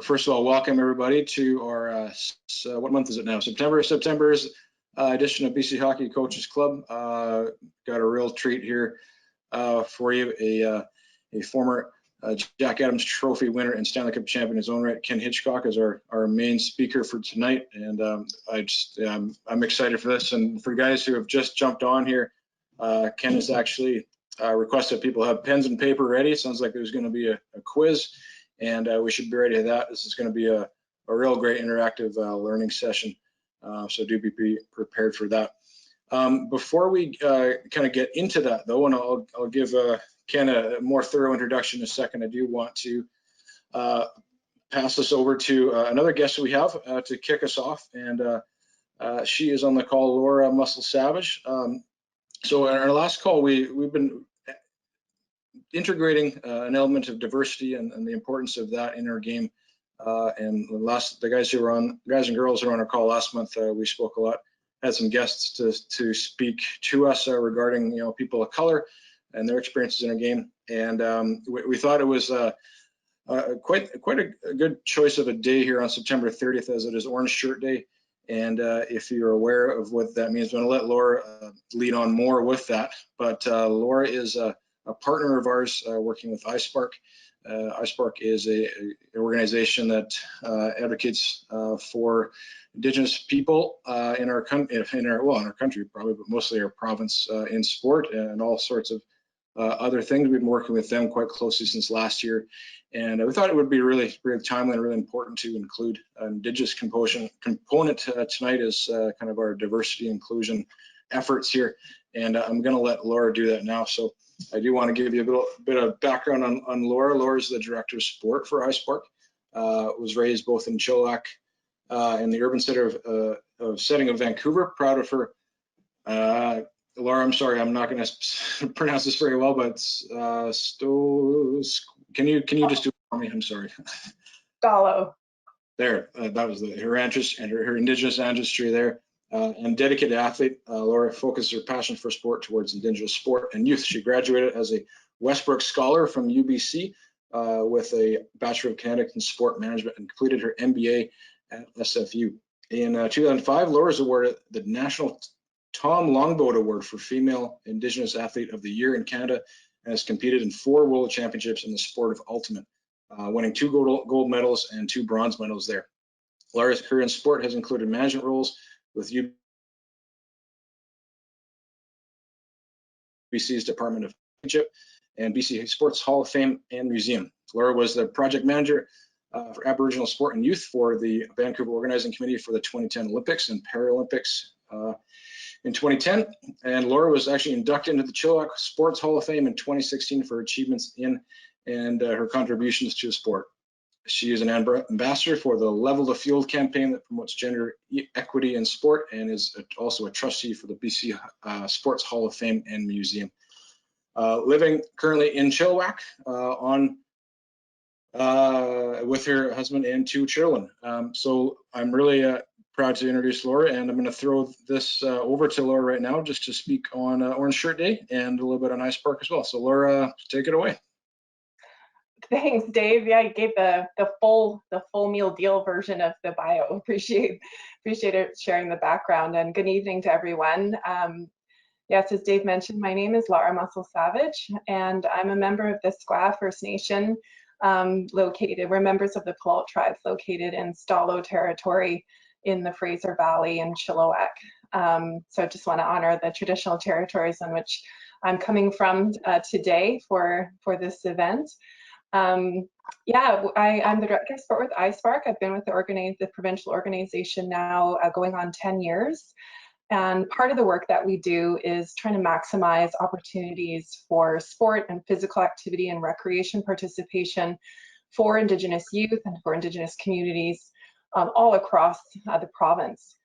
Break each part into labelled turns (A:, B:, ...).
A: First of all, welcome everybody to our, what month is it now? September's edition of BC Hockey Coaches Club. Got a real treat here for you. A former Jack Adams Trophy winner and Stanley Cup champion in his own right, Ken Hitchcock, is our main speaker for tonight. And I'm excited for this. And for guys who have just jumped on here, Ken has actually requested people have pens and paper ready. It sounds like there's going to be a quiz. And we should be ready to that. This is going to be a real great interactive learning session. So do be prepared for that. Before we kind of get into that, though, and I'll give Ken a more thorough introduction in a second, I do want to pass this over to another guest we have to kick us off. And she is on the call, Laura Muscle Savage. So in our last call, we've been integrating an element of diversity and the importance of that in our game. And the guys and girls who were on our call last month, we spoke a lot, had some guests to speak to us regarding people of color and their experiences in our game. And we thought it was quite a good choice of a day here on September 30th, as it is Orange Shirt Day. And if you're aware of what that means, I'm going to let Laura lead on more with that. But Laura is a partner of ours working with iSpark. iSpark is an organization that advocates for Indigenous people in our country probably, but mostly our province in sport and all sorts of other things. We've been working with them quite closely since last year, and we thought it would be really timely and really important to include an Indigenous component tonight as kind of our diversity inclusion efforts here. And I'm going to let Laura do that now. So I do want to give you a bit of background on Laura. Laura's the director of sport for iSpark. Was raised both in Chilliwack in the urban center setting of Vancouver. Proud of her. Laura, I'm sorry, I'm not going to pronounce this very well, but can you just do it for me? I'm sorry.
B: Stalo.
A: There, that was her Indigenous ancestry there. And dedicated athlete, Laura focuses her passion for sport towards Indigenous sport and youth. She graduated as a Westbrook Scholar from UBC with a Bachelor of Kinetics in Sport Management and completed her MBA at SFU. In 2005, Laura was awarded the National Tom Longboat Award for Female Indigenous Athlete of the Year in Canada and has competed in 4 World Championships in the sport of ultimate, winning 2 gold medals and 2 bronze medals there. Laura's career in sport has included management roles with UBC's Department of Championship and BC Sports Hall of Fame and Museum. Laura was the project manager for Aboriginal sport and youth for the Vancouver Organizing Committee for the 2010 Olympics and Paralympics in 2010. And Laura was actually inducted into the Chilliwack Sports Hall of Fame in 2016 for achievements in and her contributions to the sport. She is an ambassador for the Level the Field campaign that promotes gender equity in sport and is also a trustee for the BC Sports Hall of Fame and Museum. Living currently in Chilliwack with her husband and 2 children. So I'm really proud to introduce Laura, and I'm going to throw this over to Laura right now just to speak on Orange Shirt Day and a little bit on iSpark as well. So Laura, take it away.
B: Thanks, Dave. Yeah, you gave the full meal deal version of the bio. Appreciate it sharing the background, and good evening to everyone. Yes, as Dave mentioned, my name is Laura Muscle Savage, and I'm a member of the Squaw First Nation. We're members of the Quinault tribes located in Stalo territory in the Fraser Valley in Chilliwack. So I just want to honor the traditional territories on which I'm coming from today for this event. I'm the director of sport with iSpark. I've been with the provincial organization now going on 10 years. And part of the work that we do is trying to maximize opportunities for sport and physical activity and recreation participation for Indigenous youth and for Indigenous communities all across the province.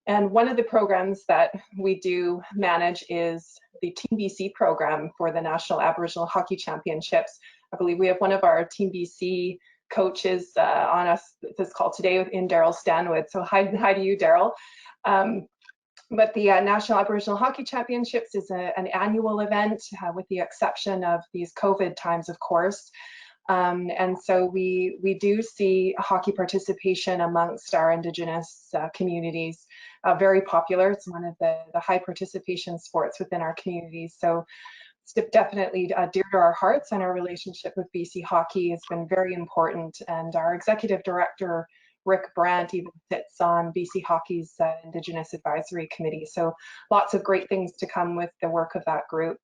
B: And one of the programs that we do manage is the Team BC program for the National Aboriginal Hockey Championships. I believe we have one of our Team BC coaches on this call today in Daryl Stanwood. So hi to you, Daryl. But the National Aboriginal Hockey Championships is an annual event with the exception of these COVID times, of course. And so we do see hockey participation amongst our Indigenous communities very popular. It's one of the high participation sports within our communities. So it's definitely dear to our hearts, and our relationship with BC Hockey has been very important. And our executive director, Rick Brandt, even sits on BC Hockey's Indigenous Advisory Committee. So lots of great things to come with the work of that group.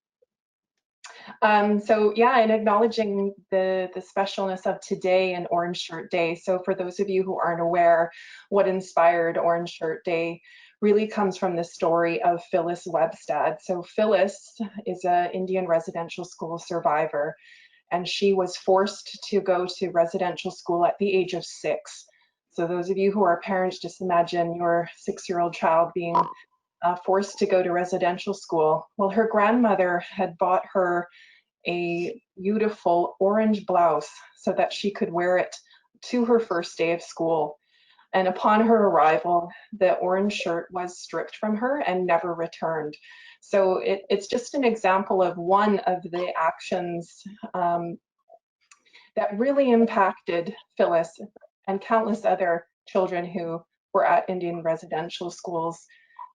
B: So yeah, and acknowledging the specialness of today and Orange Shirt Day. So for those of you who aren't aware, what inspired Orange Shirt Day really comes from the story of Phyllis Webstad. So Phyllis is an Indian residential school survivor, and she was forced to go to residential school at the age of 6. So those of you who are parents, just imagine your 6-year-old child being forced to go to residential school. Well, her grandmother had bought her a beautiful orange blouse so that she could wear it to her first day of school. And upon her arrival, the orange shirt was stripped from her and never returned. So it's just an example of one of the actions that really impacted Phyllis and countless other children who were at Indian residential schools,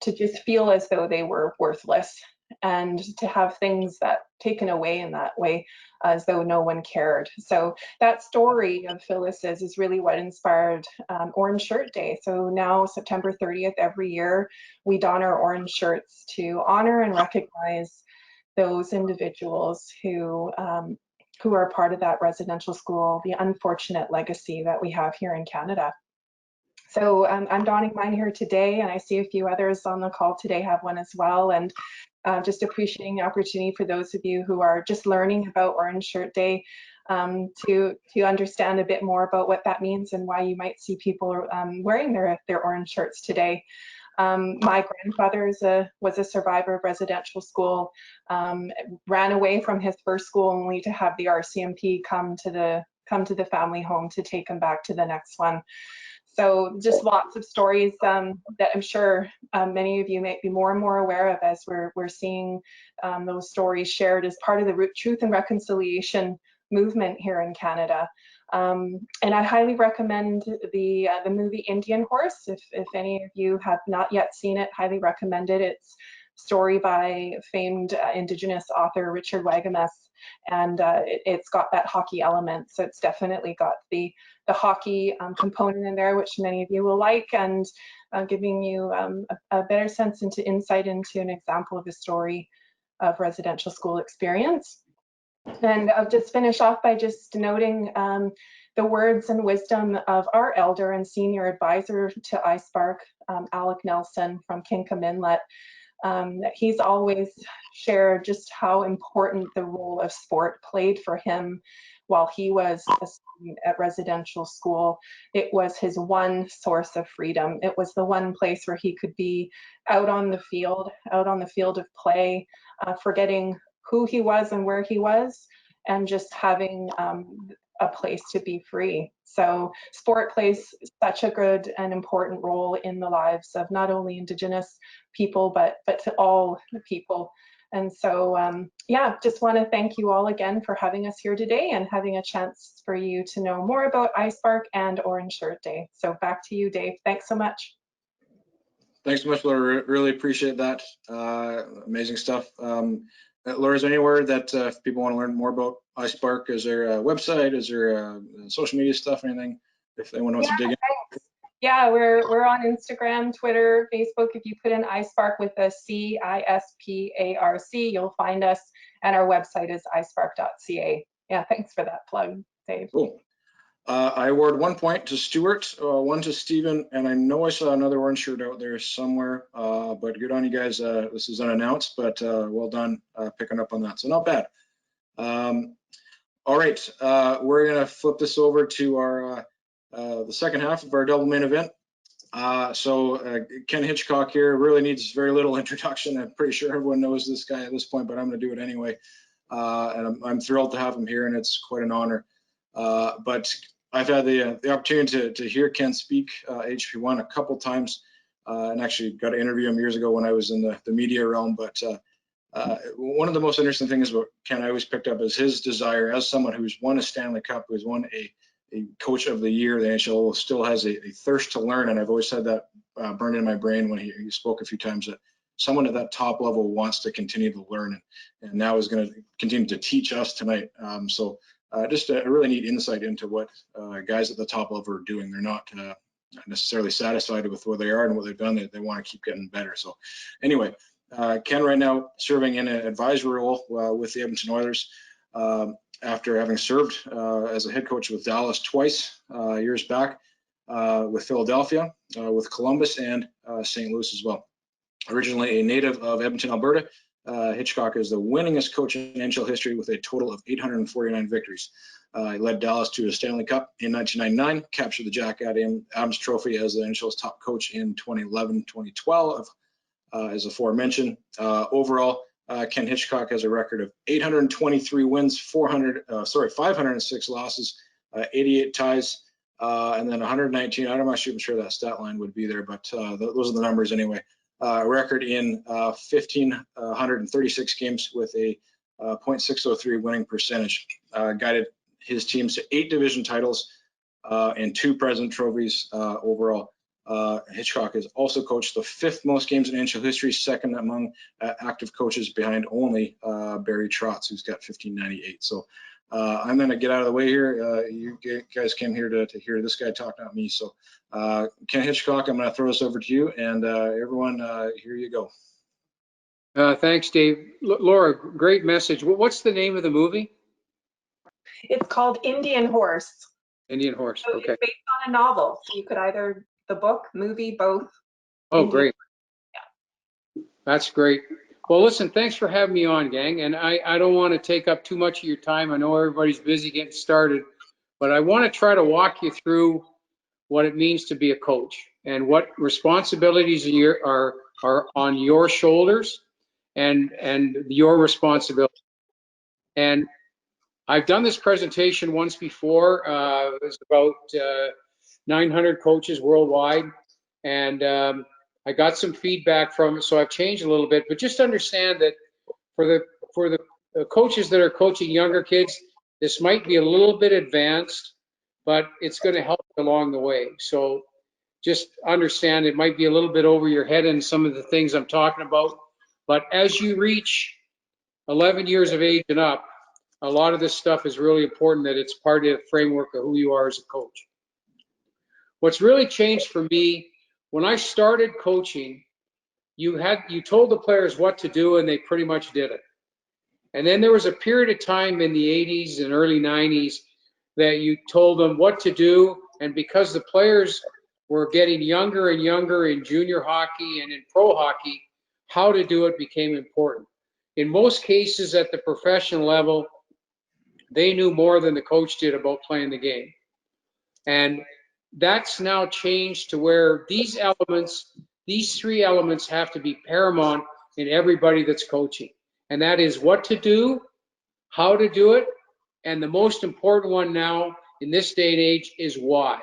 B: to just feel as though they were worthless and to have things that taken away in that way as though no one cared. So that story of Phyllis's is really what inspired Orange Shirt Day. So now September 30th every year, we don our orange shirts to honor and recognize those individuals who are part of that residential school, the unfortunate legacy that we have here in Canada. So I'm donning mine here today, and I see a few others on the call today have one as well. And just appreciating the opportunity for those of you who are just learning about Orange Shirt Day to understand a bit more about what that means and why you might see people wearing their orange shirts today. My grandfather was a survivor of residential school, ran away from his first school only to have the RCMP come to the family home to take him back to the next one. So just lots of stories that I'm sure many of you may be more and more aware of as we're seeing those stories shared as part of the Truth and Reconciliation movement here in Canada. And I highly recommend the movie Indian Horse. If any of you have not yet seen it, highly recommend it. It's a story by famed Indigenous author Richard Wagamess, and it's got that hockey element. So it's definitely got the hockey component in there, which many of you will like, and giving you a better sense into insight into an example of a story of residential school experience. And I'll just finish off by just noting the words and wisdom of our elder and senior advisor to iSpark, Alec Nelson from Kinkom Inlet. He's always shared just how important the role of sport played for him while he was a student at residential school. It was his one source of freedom. It was the one place where he could be out on the field of play, forgetting who he was and where he was, and just having a place to be free. So sport plays such a good and important role in the lives of not only Indigenous people, but to all people. And so, yeah, just want to thank you all again for having us here today and having a chance for you to know more about iSpark and Orange Shirt Day. So back to you, Dave. Thanks so much.
A: Thanks so much, Laura. Really appreciate that. Amazing stuff. Laura, is there anywhere that if people want to learn more about iSpark, is there a website? Is there social media stuff, anything, if they want to dig in?
B: Thanks. Yeah, we're on Instagram, Twitter, Facebook. If you put in iSpark with a CISPARC, you'll find us, and our website is ispark.ca. Yeah, thanks for that plug, Dave.
A: Cool. I award 1 point to Stuart, 1 to Stephen, and I know I saw another orange shirt out there somewhere, but good on you guys. This is unannounced, but well done picking up on that. So not bad. All right, we're gonna flip this over to our the second half of our double main event. Ken Hitchcock here really needs very little introduction. I'm pretty sure everyone knows this guy at this point, but I'm gonna do it anyway. And I'm thrilled to have him here, and it's quite an honor. But I've had the opportunity to hear Ken speak HP1 a couple times, and actually got to interview him years ago when I was in the media realm. But one of the most interesting things about Ken I always picked up is his desire as someone who's won a Stanley Cup, who's won a coach of the year, the NHL still has a thirst to learn. And I've always had that burned in my brain when he spoke a few times, that someone at that top level wants to continue to learn, and now is going to continue to teach us tonight. So just a really neat insight into what guys at the top level are doing. They're not necessarily satisfied with where they are and what they've done. They want to keep getting better. So anyway, Ken right now serving in an advisory role with the Edmonton Oilers after having served as a head coach with Dallas twice years back, with Philadelphia, with Columbus, and St. Louis as well. Originally a native of Edmonton, Alberta, Hitchcock is the winningest coach in NHL history with a total of 849 victories. He led Dallas to a Stanley Cup in 1999, captured the Jack Adams Trophy as the NHL's top coach in 2011-2012, as aforementioned. Overall, Ken Hitchcock has a record of 823 wins, 506 losses, 88 ties, and then 119. I'm not even sure that stat line would be there, but those are the numbers anyway. Record in 1,536 games with a .603 winning percentage. Guided his teams to 8 division titles and 2 President trophies overall. Hitchcock has also coached the 5th most games in NHL history, second among active coaches behind only Barry Trotz, who's got 1,598. So I'm going to get out of the way here. You guys came here to hear this guy talk, not me. So Ken Hitchcock, I'm going to throw this over to you, and everyone, here you go.
C: Thanks, Dave. Laura, great message. What's the name of the movie?
B: It's called Indian Horse.
C: Indian Horse.
B: So
C: Okay.
B: It's based on a novel, so you could either the book, movie, both.
C: Oh,
B: Indian.
C: great.
B: Yeah.
C: That's great. Well, listen, thanks for having me on, gang. And I don't want to take up too much of your time. I know everybody's busy getting started, but I want to try to walk you through what it means to be a coach and what responsibilities are on your shoulders and your responsibility. And I've done this presentation once before. It was about 900 coaches worldwide, and I got some feedback from it, so I've changed a little bit. But just understand that for the coaches that are coaching younger kids, this might be a little bit advanced, but it's going to help along the way. So just understand it might be a little bit over your head in some of the things I'm talking about. But as you reach 11 years of age and up, a lot of this stuff is really important, that it's part of the framework of who you are as a coach. What's really changed for me, when I started coaching, you told the players what to do and they pretty much did it. And then there was a period of time in the 80s and early 90s that you told them what to do, and because the players were getting younger and younger in junior hockey and in pro hockey, how to do it became important. In most cases at the professional level, they knew more than the coach did about playing the game. And that's now changed to where these 3 elements have to be paramount in everybody that's coaching. And that is what to do, how to do it, and the most important one now in this day and age is why.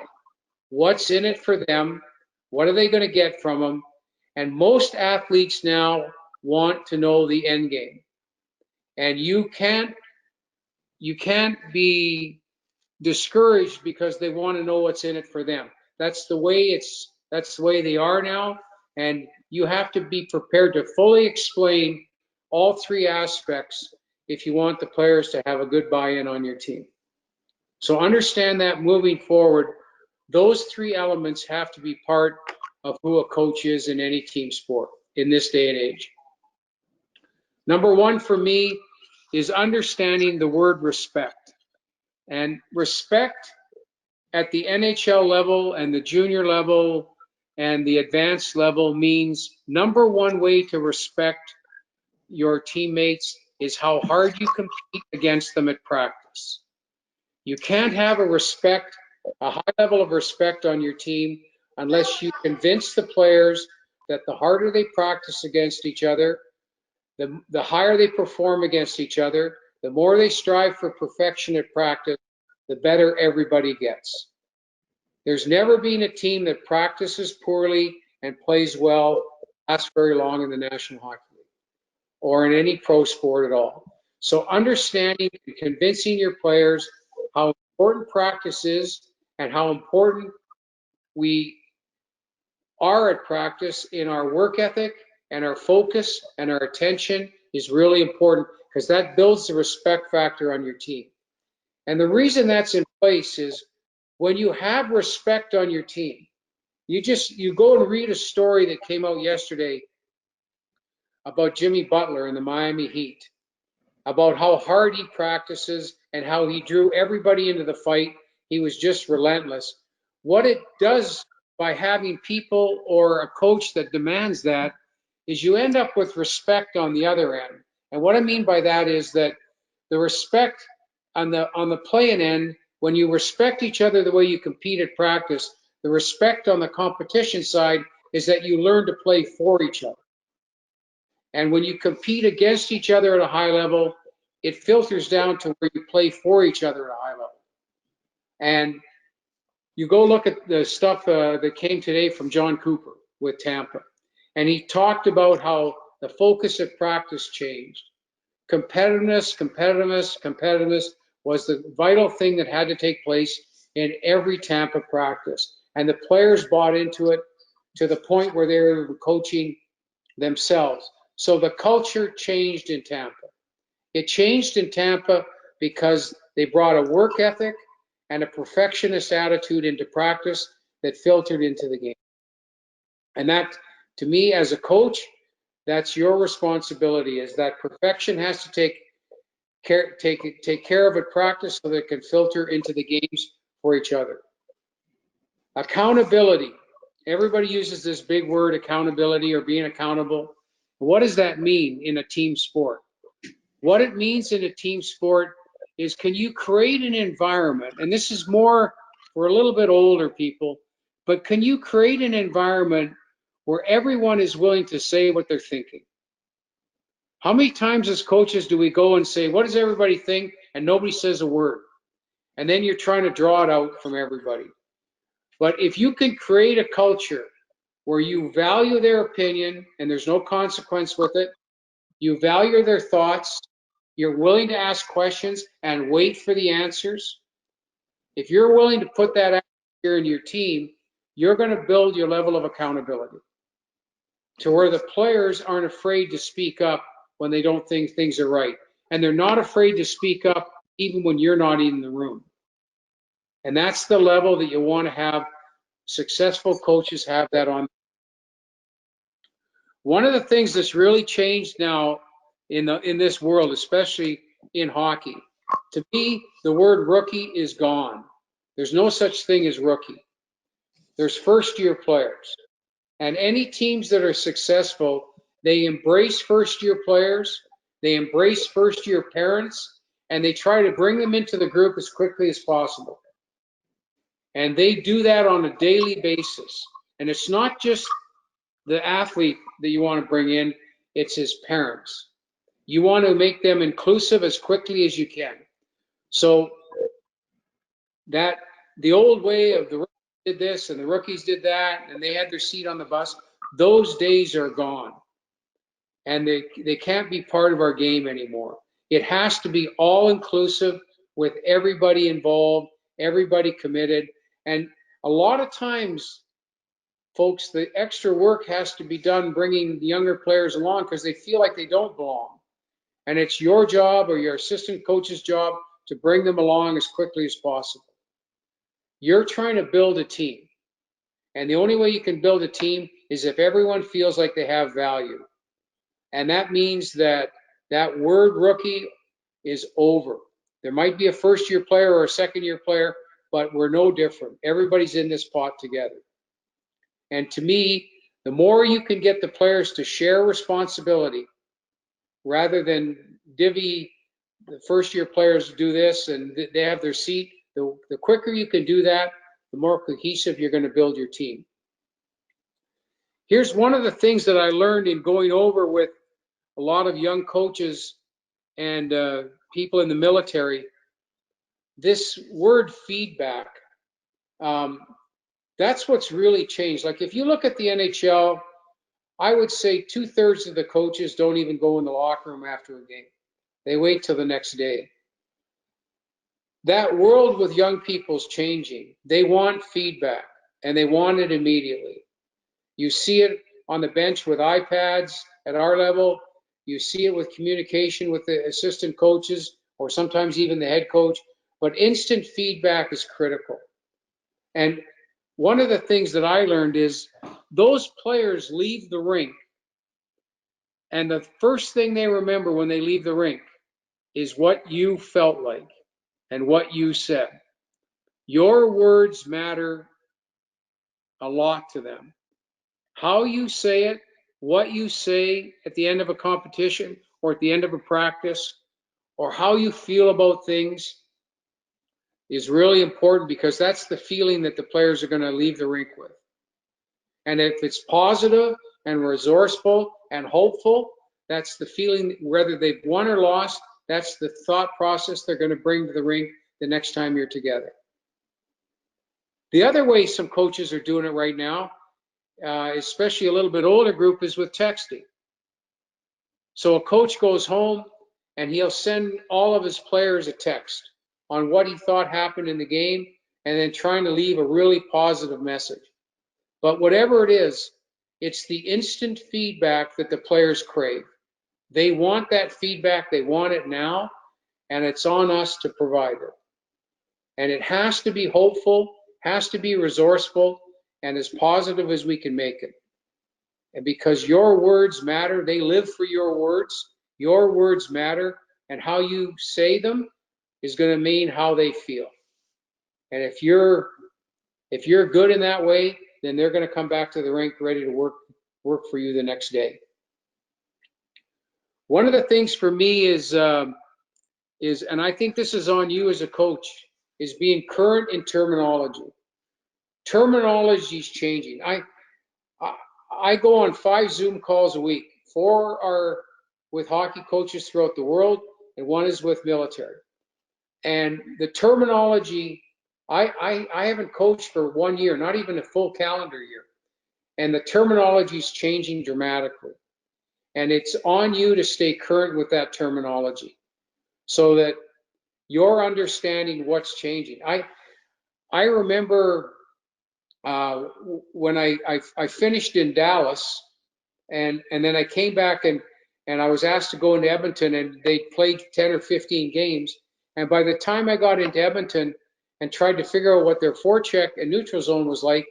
C: What's in it for them? What are they going to get from them? And most athletes now want to know the end game. And you can't be discouraged because they want to know what's in it for them. That's the way they are now, and you have to be prepared to fully explain all 3 aspects if you want the players to have a good buy-in on your team. So understand that moving forward, those 3 elements have to be part of who a coach is in any team sport in this day and age. Number 1 for me is understanding the word respect. And respect at the NHL level and the junior level and the advanced level means number 1 way to respect your teammates is how hard you compete against them at practice. You can't have a high level of respect on your team unless you convince the players that the harder they practice against each other, the higher they perform against each other, the more they strive for perfection at practice, the better everybody gets. There's never been a team that practices poorly and plays well lasts very long in the National Hockey League. or in any pro sport at all. So understanding and convincing your players how important practice is and how important we are at practice in our work ethic and our focus and our attention is really important, because that builds the respect factor on your team. And the reason that's in place is when you have respect on your team, you go and read a story that came out yesterday about Jimmy Butler and the Miami Heat, about how hard he practices and how he drew everybody into the fight. He was just relentless. What it does by having people or a coach that demands that is you end up with respect on the other end. And what I mean by that is that the respect on the playing end, when you respect each other the way you compete at practice, the respect on the competition side is that you learn to play for each other. And when you compete against each other at a high level, it filters down to where you play for each other at a high level. And you go look at the stuff that came today from John Cooper with Tampa. And he talked about how the focus of practice changed. Competitiveness was the vital thing that had to take place in every Tampa practice. And the players bought into it to the point where they were coaching themselves. So the culture changed in Tampa. It changed in Tampa because they brought a work ethic and a perfectionist attitude into practice that filtered into the game. And that, to me, as a coach, that's your responsibility, is that perfection has to take care of at practice so that it can filter into the games for each other. Accountability. Everybody uses this big word, accountability, or being accountable. What does that mean in a team sport? What it means in a team sport is, can you create an environment, and this is more for a little bit older people, but can you create an environment where everyone is willing to say what they're thinking? How many times as coaches do we go and say, what does everybody think? And nobody says a word. And then you're trying to draw it out from everybody. But if you can create a culture where you value their opinion and there's no consequence with it, you value their thoughts, you're willing to ask questions and wait for the answers. If you're willing to put that out here in your team, you're going to build your level of accountability to where the players aren't afraid to speak up when they don't think things are right. And they're not afraid to speak up even when you're not in the room. And that's the level that you want to have. Successful coaches have that on. One of the things that's really changed now in this world, especially in hockey, to me, the word rookie is gone. There's no such thing as rookie. There's first-year players. And any teams that are successful, they embrace first-year players, they embrace first-year parents, and they try to bring them into the group as quickly as possible. And they do that on a daily basis. And it's not just the athlete that you want to bring in, it's his parents. You want to make them inclusive as quickly as you can. So that the old way of the rookies did this and the rookies did that and they had their seat on the bus, those days are gone. And they can't be part of our game anymore. It has to be all inclusive with everybody involved, everybody committed. And a lot of times, folks, the extra work has to be done bringing the younger players along because they feel like they don't belong. And it's your job or your assistant coach's job to bring them along as quickly as possible. You're trying to build a team. And the only way you can build a team is if everyone feels like they have value. And that means that that word rookie is over. There might be a first-year player or a second-year player, but we're no different. Everybody's in this pot together. And to me, the more you can get the players to share responsibility rather than divvy the first-year players do this and they have their seat, the quicker you can do that, the more cohesive you're going to build your team. Here's one of the things that I learned in going over with a lot of young coaches and people in the military. This word feedback, that's what's really changed. Like if you look at the NHL, I would say 2/3 of the coaches don't even go in the locker room after a game. They wait till the next day. That world with young people is changing. They want feedback, and they want it immediately. You see it on the bench with iPads at our level. You see it with communication with the assistant coaches, or sometimes even the head coach. But instant feedback is critical. And one of the things that I learned is those players leave the rink, and the first thing they remember when they leave the rink is what you felt like and what you said. Your words matter a lot to them. How you say it, what you say at the end of a competition or at the end of a practice, or how you feel about things is really important, because that's the feeling that the players are going to leave the rink with. And if it's positive and resourceful and hopeful, that's the feeling, whether they've won or lost, that's the thought process they're going to bring to the rink the next time you're together. The other way some coaches are doing it right now, especially a little bit older group, is with texting. So a coach goes home and he'll send all of his players a text on what he thought happened in the game, and then trying to leave a really positive message. But whatever it is, it's the instant feedback that the players crave. They want that feedback, they want it now, and it's on us to provide it. And it has to be hopeful, has to be resourceful, and as positive as we can make it. And because your words matter, they live for your words matter, and how you say them is going to mean how they feel. And if you're good in that way, then they're going to come back to the rink ready to work for you the next day. One of the things for me is, and I think this is on you as a coach, is being current in terminology. Terminology is changing. I go on 5 Zoom calls a week. 4 are with hockey coaches throughout the world, and 1 is with military. And the terminology, I haven't coached for 1 year, not even a full calendar year. And the terminology is changing dramatically. And it's on you to stay current with that terminology so that you're understanding what's changing. I remember when I finished in Dallas, and then I came back and I was asked to go into Edmonton, and they played 10 or 15 games. And by the time I got into Edmonton and tried to figure out what their forecheck and neutral zone was like,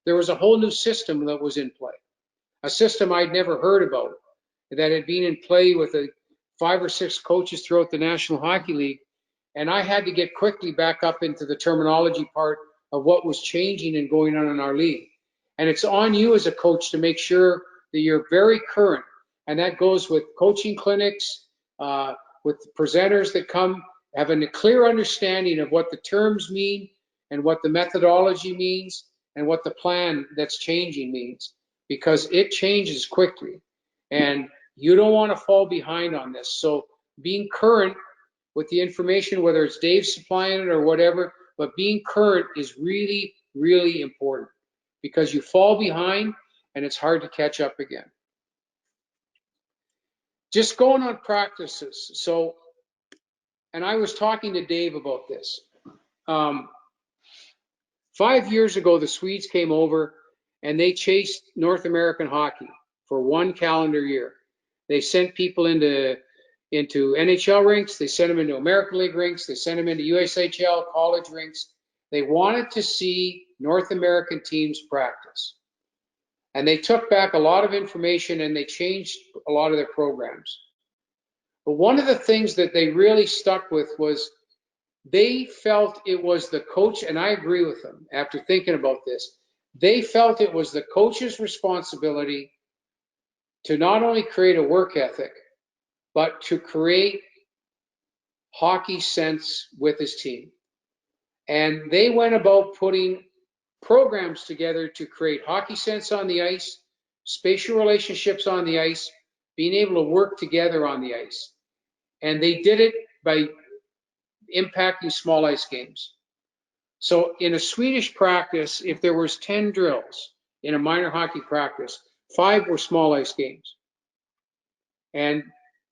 C: there was a whole new system that was in play. A system I'd never heard about, that had been in play with 5 or 6 coaches throughout the National Hockey League. And I had to get quickly back up into the terminology part of what was changing and going on in our league. And it's on you as a coach to make sure that you're very current. And that goes with coaching clinics, with the presenters that come, having a clear understanding of what the terms mean and what the methodology means and what the plan that's changing means, because it changes quickly. And you don't want to fall behind on this. So being current with the information, whether it's Dave supplying it or whatever, but being current is really, really important, because you fall behind and it's hard to catch up again. Just going on practices. So, and I was talking to Dave about this. 5 years ago, the Swedes came over and they chased North American hockey for 1 calendar year. They sent people into NHL rinks, they sent them into American League rinks, they sent them into USHL college rinks. They wanted to see North American teams practice. And they took back a lot of information and they changed a lot of their programs. But one of the things that they really stuck with was they felt it was the coach, and I agree with them after thinking about this, they felt it was the coach's responsibility to not only create a work ethic, but to create hockey sense with his team. And they went about putting programs together to create hockey sense on the ice, spatial relationships on the ice, being able to work together on the ice. And they did it by impacting small ice games. So in a Swedish practice, if there was 10 drills in a minor hockey practice, 5 were small ice games. And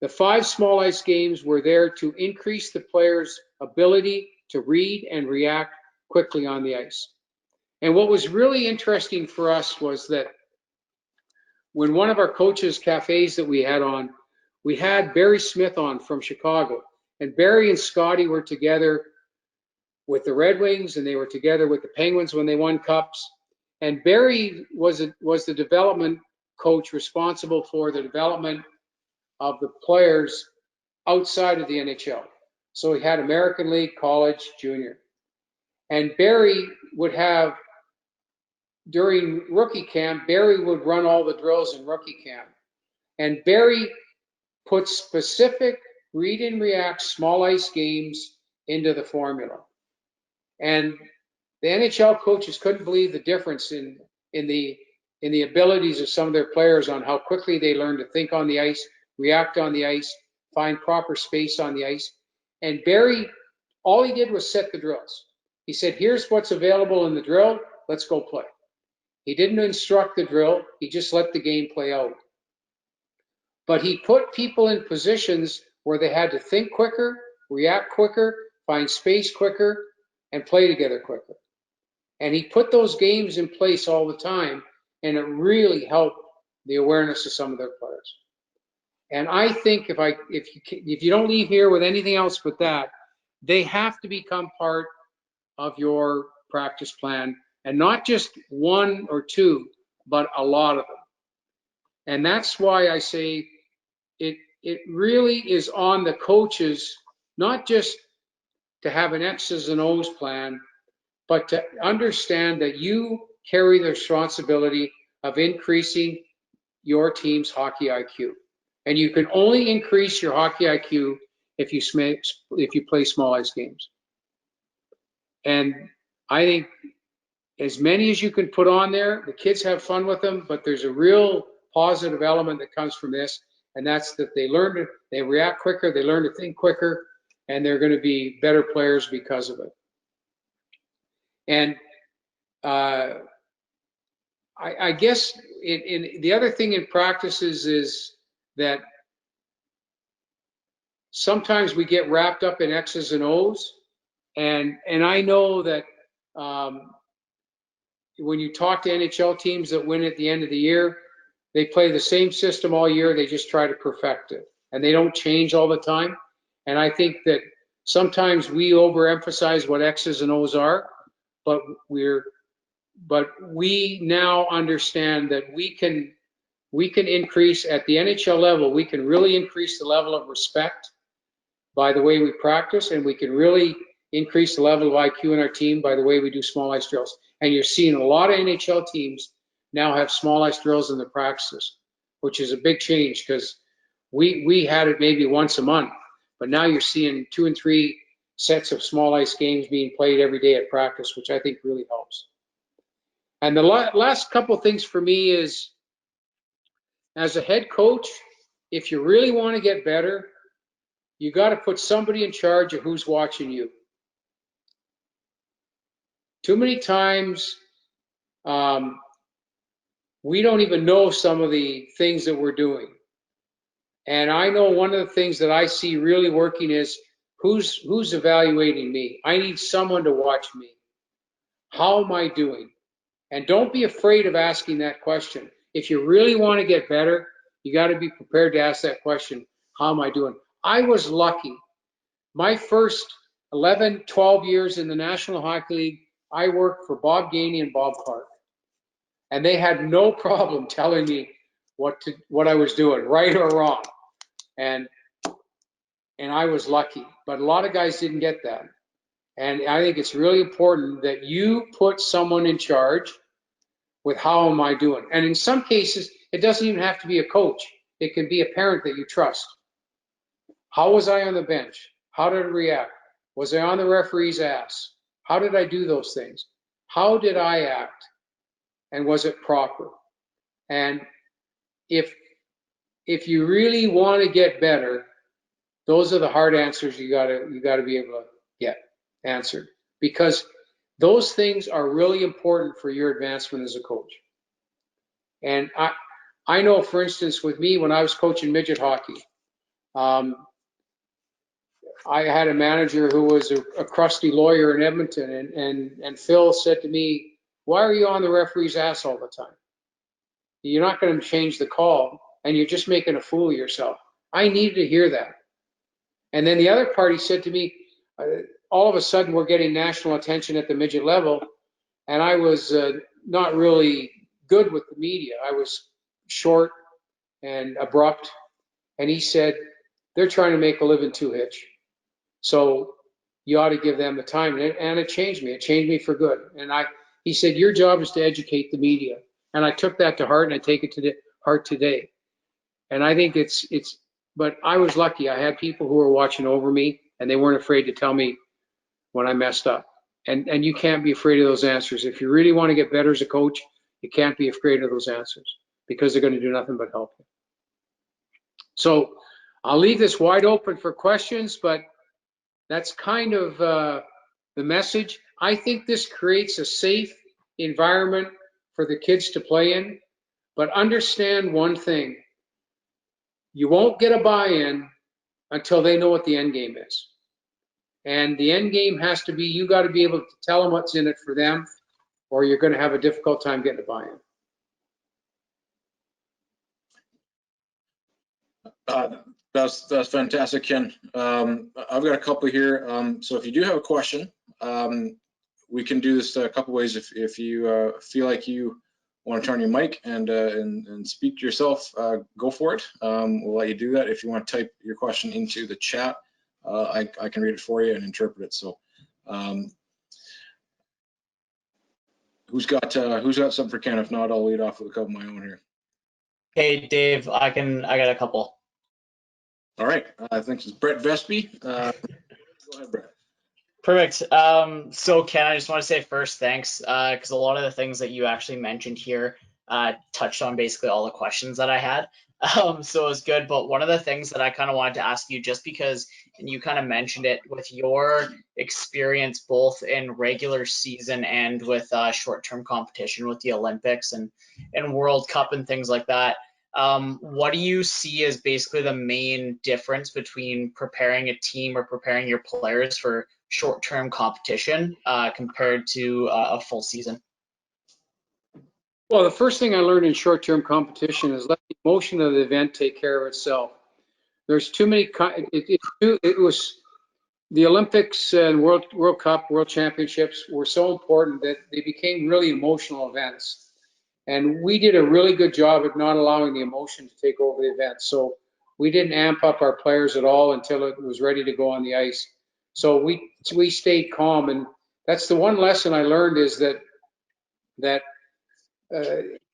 C: the 5 small ice games were there to increase the players' ability to read and react quickly on the ice. And what was really interesting for us was that when one of our coaches' cafes that we had on, we had Barry Smith on from Chicago. And Barry and Scotty were together with the Red Wings, and they were together with the Penguins when they won cups. And Barry was the development coach responsible for the development of the players outside of the NHL. So he had American League, college, junior. And Barry would have, during rookie camp, Barry would run all the drills in rookie camp. And Barry put specific read and react small ice games into the formula. And the NHL coaches couldn't believe the difference in the abilities of some of their players on how quickly they learn to think on the ice, react on the ice, find proper space on the ice. And Barry, all he did was set the drills. He said, here's what's available in the drill, let's go play. He didn't instruct the drill, he just let the game play out. But he put people in positions where they had to think quicker, react quicker, find space quicker, and play together quicker. And he put those games in place all the time, and it really helped the awareness of some of their players. And I think if you don't leave here with anything else but that, they have to become part of your practice plan, and not just 1 or 2, but a lot of them. And that's why I say it really is on the coaches, not just to have an X's and O's plan, but to understand that you carry the responsibility of increasing your team's hockey IQ. And you can only increase your hockey IQ if you play small ice games. And I think as many as you can put on there, the kids have fun with them, but there's a real positive element that comes from this, and that's that they react quicker, they learn to think quicker, and they're going to be better players because of it. And I guess the other thing in practices is that sometimes we get wrapped up in X's and O's, and I know that when you talk to NHL teams that win at the end of the year, they play the same system all year, they just try to perfect it, and they don't change all the time. And I think that sometimes we overemphasize what X's and O's are, but we now understand that we can increase at the NHL level. We can really increase the level of respect by the way we practice, and we can really increase the level of IQ in our team by the way we do small ice drills. And you're seeing a lot of NHL teams now have small ice drills in their practices, which is a big change, because we had it maybe once a month, but now you're seeing 2 and 3 sets of small ice games being played every day at practice, which I think really helps. And the last couple of things for me is, as a head coach, if you really want to get better, you got to put somebody in charge of who's watching you. Too many times, we don't even know some of the things that we're doing. And I know one of the things that I see really working is who's evaluating me. I need someone to watch me. How am I doing? And don't be afraid of asking that question. If you really want to get better, you got to be prepared to ask that question. How am I doing? I was lucky. My first 11, 12 years in the National Hockey League, I worked for Bob Gainey and Bob Clark. And they had no problem telling me what I was doing, right or wrong. And I was lucky. But a lot of guys didn't get that. And I think it's really important that you put someone in charge with how am I doing. And in some cases, it doesn't even have to be a coach. It can be a parent that you trust. How was I on the bench? How did I react? Was I on the referee's ass? How did I do those things? How did I act? And was it proper? And if you really want to get better, those are the hard answers you gotta be able to get answered, because those things are really important for your advancement as a coach. And I know, for instance, with me, when I was coaching midget hockey, I had a manager who was a crusty lawyer in Edmonton, and Phil said to me, "Why are you on the referee's ass all the time? You're not going to change the call, and you're just making a fool of yourself." I needed to hear that. And then the other party said to me, all of a sudden we're getting national attention at the midget level, and I was not really good with the media. I was short and abrupt, and he said, "They're trying to make a living too, Hitch. So you ought to give them the time." And it changed me. It changed me for good. And he said, "Your job is to educate the media." And I took that to heart, and I take it to heart today. And I think but I was lucky. I had people who were watching over me, and they weren't afraid to tell me when I messed up. And you can't be afraid of those answers. If you really want to get better as a coach, you can't be afraid of those answers, because they're going to do nothing but help you. So I'll leave this wide open for questions, but that's kind of the message. I think this creates a safe environment for the kids to play in, but understand one thing: you won't get a buy-in until they know what the end game is. And the end game has to be, you got to be able to tell them what's in it for them, or you're going to have a difficult time getting a buy-in.
A: That's fantastic, Ken. I've got a couple here. So if you do have a question, we can do this a couple ways. If you feel like you want to turn your mic and speak to yourself, go for it. We'll let you do that. If you want to type your question into the chat, I can read it for you and interpret it. So who's got something for Ken? If not, I'll lead off with a couple of my own here.
D: Hey, Dave, I got a couple.
A: All right, I think it's Brett Vespi. Go ahead, Brett.
D: Perfect. So Ken, I just want to say first, thanks, because a lot of the things that you actually mentioned here touched on basically all the questions that I had. So it was good. But one of the things that I kind of wanted to ask you, just because, and you kind of mentioned it, with your experience both in regular season and with short-term competition with the Olympics and World Cup and things like that, what do you see as basically the main difference between preparing a team or preparing your players for short-term competition compared to a full season?
C: Well, the first thing I learned in short-term competition is let the emotion of the event take care of itself. There's too many. It was the Olympics and World Cup, World Championships were so important that they became really emotional events. And we did a really good job at not allowing the emotion to take over the event. So we didn't amp up our players at all until it was ready to go on the ice. So we stayed calm, and that's the one lesson I learned, is that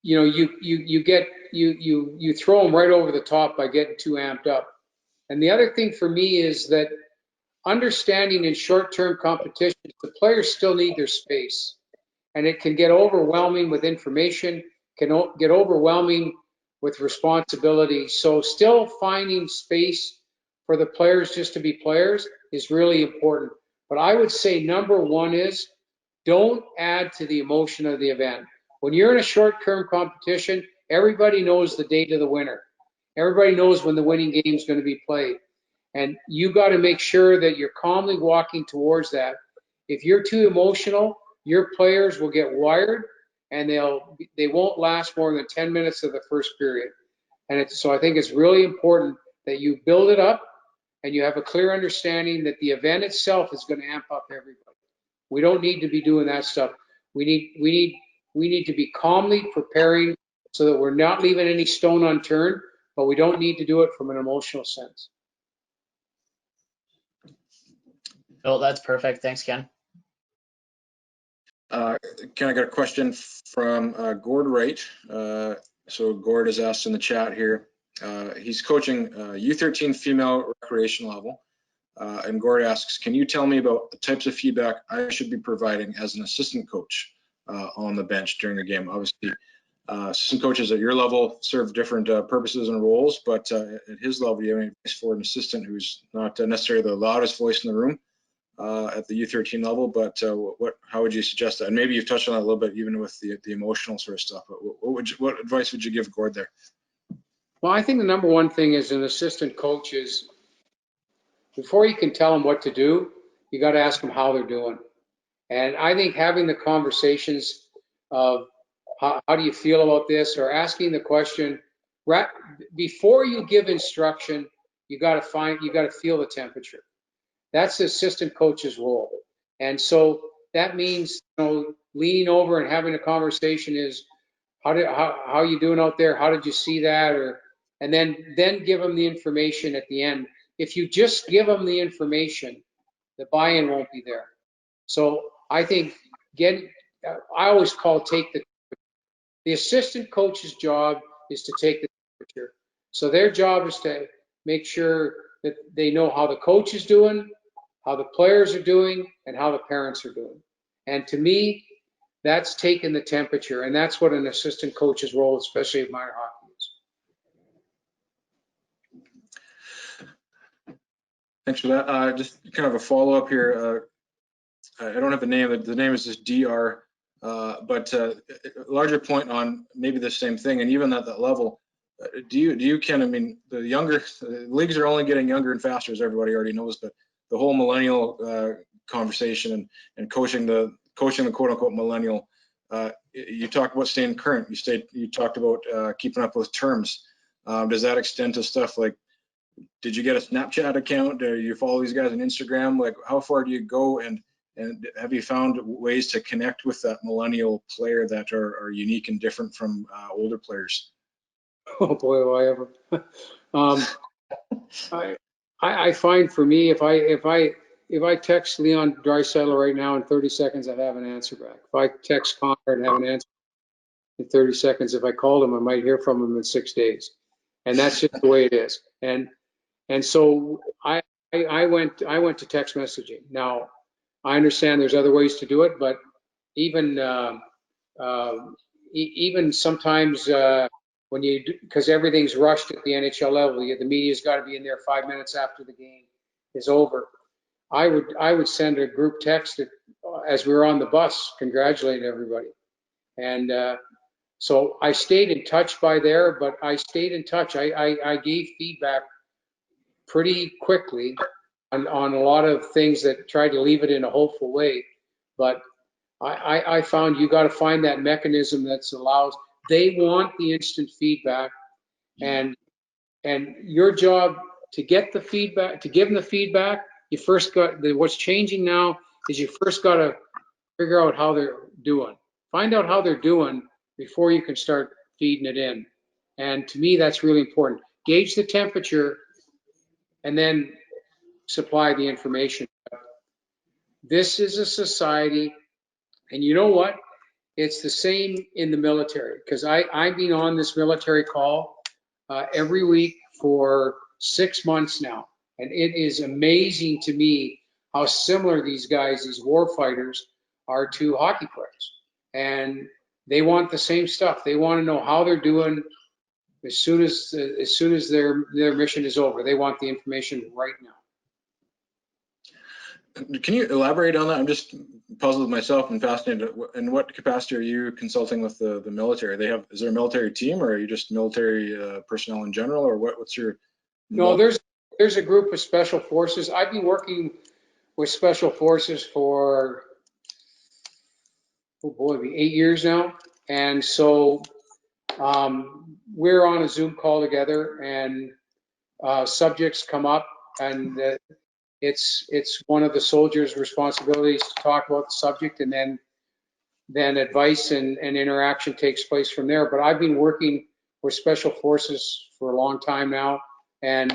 C: you know, you throw them right over the top by getting too amped up. And the other thing for me is that understanding in short-term competition, the players still need their space. And it can get overwhelming with information, can get overwhelming with responsibility. So still finding space for the players just to be players is really important. But I would say number one is, don't add to the emotion of the event. When you're in a short-term competition, everybody knows the date of the winner. Everybody knows when the winning game is going to be played. And you got to make sure that you're calmly walking towards that. If you're too emotional, your players will get wired, and they won't last more than 10 minutes of the first period. And so I think it's really important that you build it up and you have a clear understanding that the event itself is going to amp up everybody. We don't need to be doing that stuff. We need to be calmly preparing so that we're not leaving any stone unturned, but we don't need to do it from an emotional sense.
D: Oh, that's perfect. Thanks, Ken.
A: Ken, I got a question from Gord Wright. So Gord has asked in the chat here. He's coaching U13 female recreation level. And Gord asks, can you tell me about the types of feedback I should be providing as an assistant coach on the bench during a game? Obviously, assistant coaches at your level serve different purposes and roles, but at his level, do you have any advice for an assistant who's not necessarily the loudest voice in the room at the U13 level, but how would you suggest that? And maybe you've touched on that a little bit, even with the emotional sort of stuff, but what advice would you give Gord there?
C: Well, I think the number one thing as an assistant coach is before you can tell them what to do, you got to ask them how they're doing. And I think having the conversations of how do you feel about this, or asking the question before you give instruction, you got to feel the temperature. That's the assistant coach's role. And so that means, leaning over and having a conversation is, how are you doing out there? How did you see that? And then give them the information at the end. If you just give them the information, the buy-in won't be there. So I think I always call the assistant coach's job is to take the temperature. So their job is to make sure that they know how the coach is doing, how the players are doing, and how the parents are doing. And to me, that's taking the temperature, and that's what an assistant coach's role, especially at minor hockey, is.
A: Thanks for that. Just kind of a follow-up here. I don't have the name. The name is just DR, but a larger point on maybe the same thing, and even at that level, do you Ken? I mean, the leagues are only getting younger and faster, as everybody already knows. But the whole millennial conversation and coaching the quote-unquote millennial. You talked about staying current. You talked about keeping up with terms. Does that extend to stuff like, did you get a Snapchat account? Do you follow these guys on Instagram? Like, how far do you go? And have you found ways to connect with that millennial player that are unique and different from older players?
C: Oh boy, do I ever. I find for me, if I text Leon Draisaitl right now in 30 seconds, I have an answer back. If I text Connor and have an answer in 30 seconds, if I called him, I might hear from him in 6 days. And that's just the way it is. And so I went to text messaging. Now, I understand there's other ways to do it, but even sometimes when because everything's rushed at the NHL level, the media's got to be in there 5 minutes after the game is over. I would send a group text as we were on the bus, congratulating everybody. And so I stayed in touch by there, but I stayed in touch. I gave feedback pretty quickly on a lot of things that tried to leave it in a hopeful way. But I found you got to find that mechanism that allows, they want the instant feedback, and your job to get the feedback, to give them the feedback, you first got, what's changing now is you first got to figure out how they're doing. Find out how they're doing before you can start feeding it in. And to me, that's really important. Gauge the temperature and then supply the information. This is a society, and you know what? It's the same in the military, because I've been on this military call every week for 6 months now, and it is amazing to me how similar these guys, these war fighters, are to hockey players. And they want the same stuff. They want to know how they're doing as soon as their mission is over. They want the information right now.
A: Can you elaborate on that? I'm just puzzled myself and fascinated. In what capacity are you consulting with the military? Is there a military team, or are you just military personnel in general, or what's your?
C: No, there's a group of special forces. I've been working with special forces for, oh boy, 8 years now. And so we're on a Zoom call together, and subjects come up, and it's one of the soldiers' responsibilities to talk about the subject, and then advice and interaction takes place from there. But I've been working with special forces for a long time now, and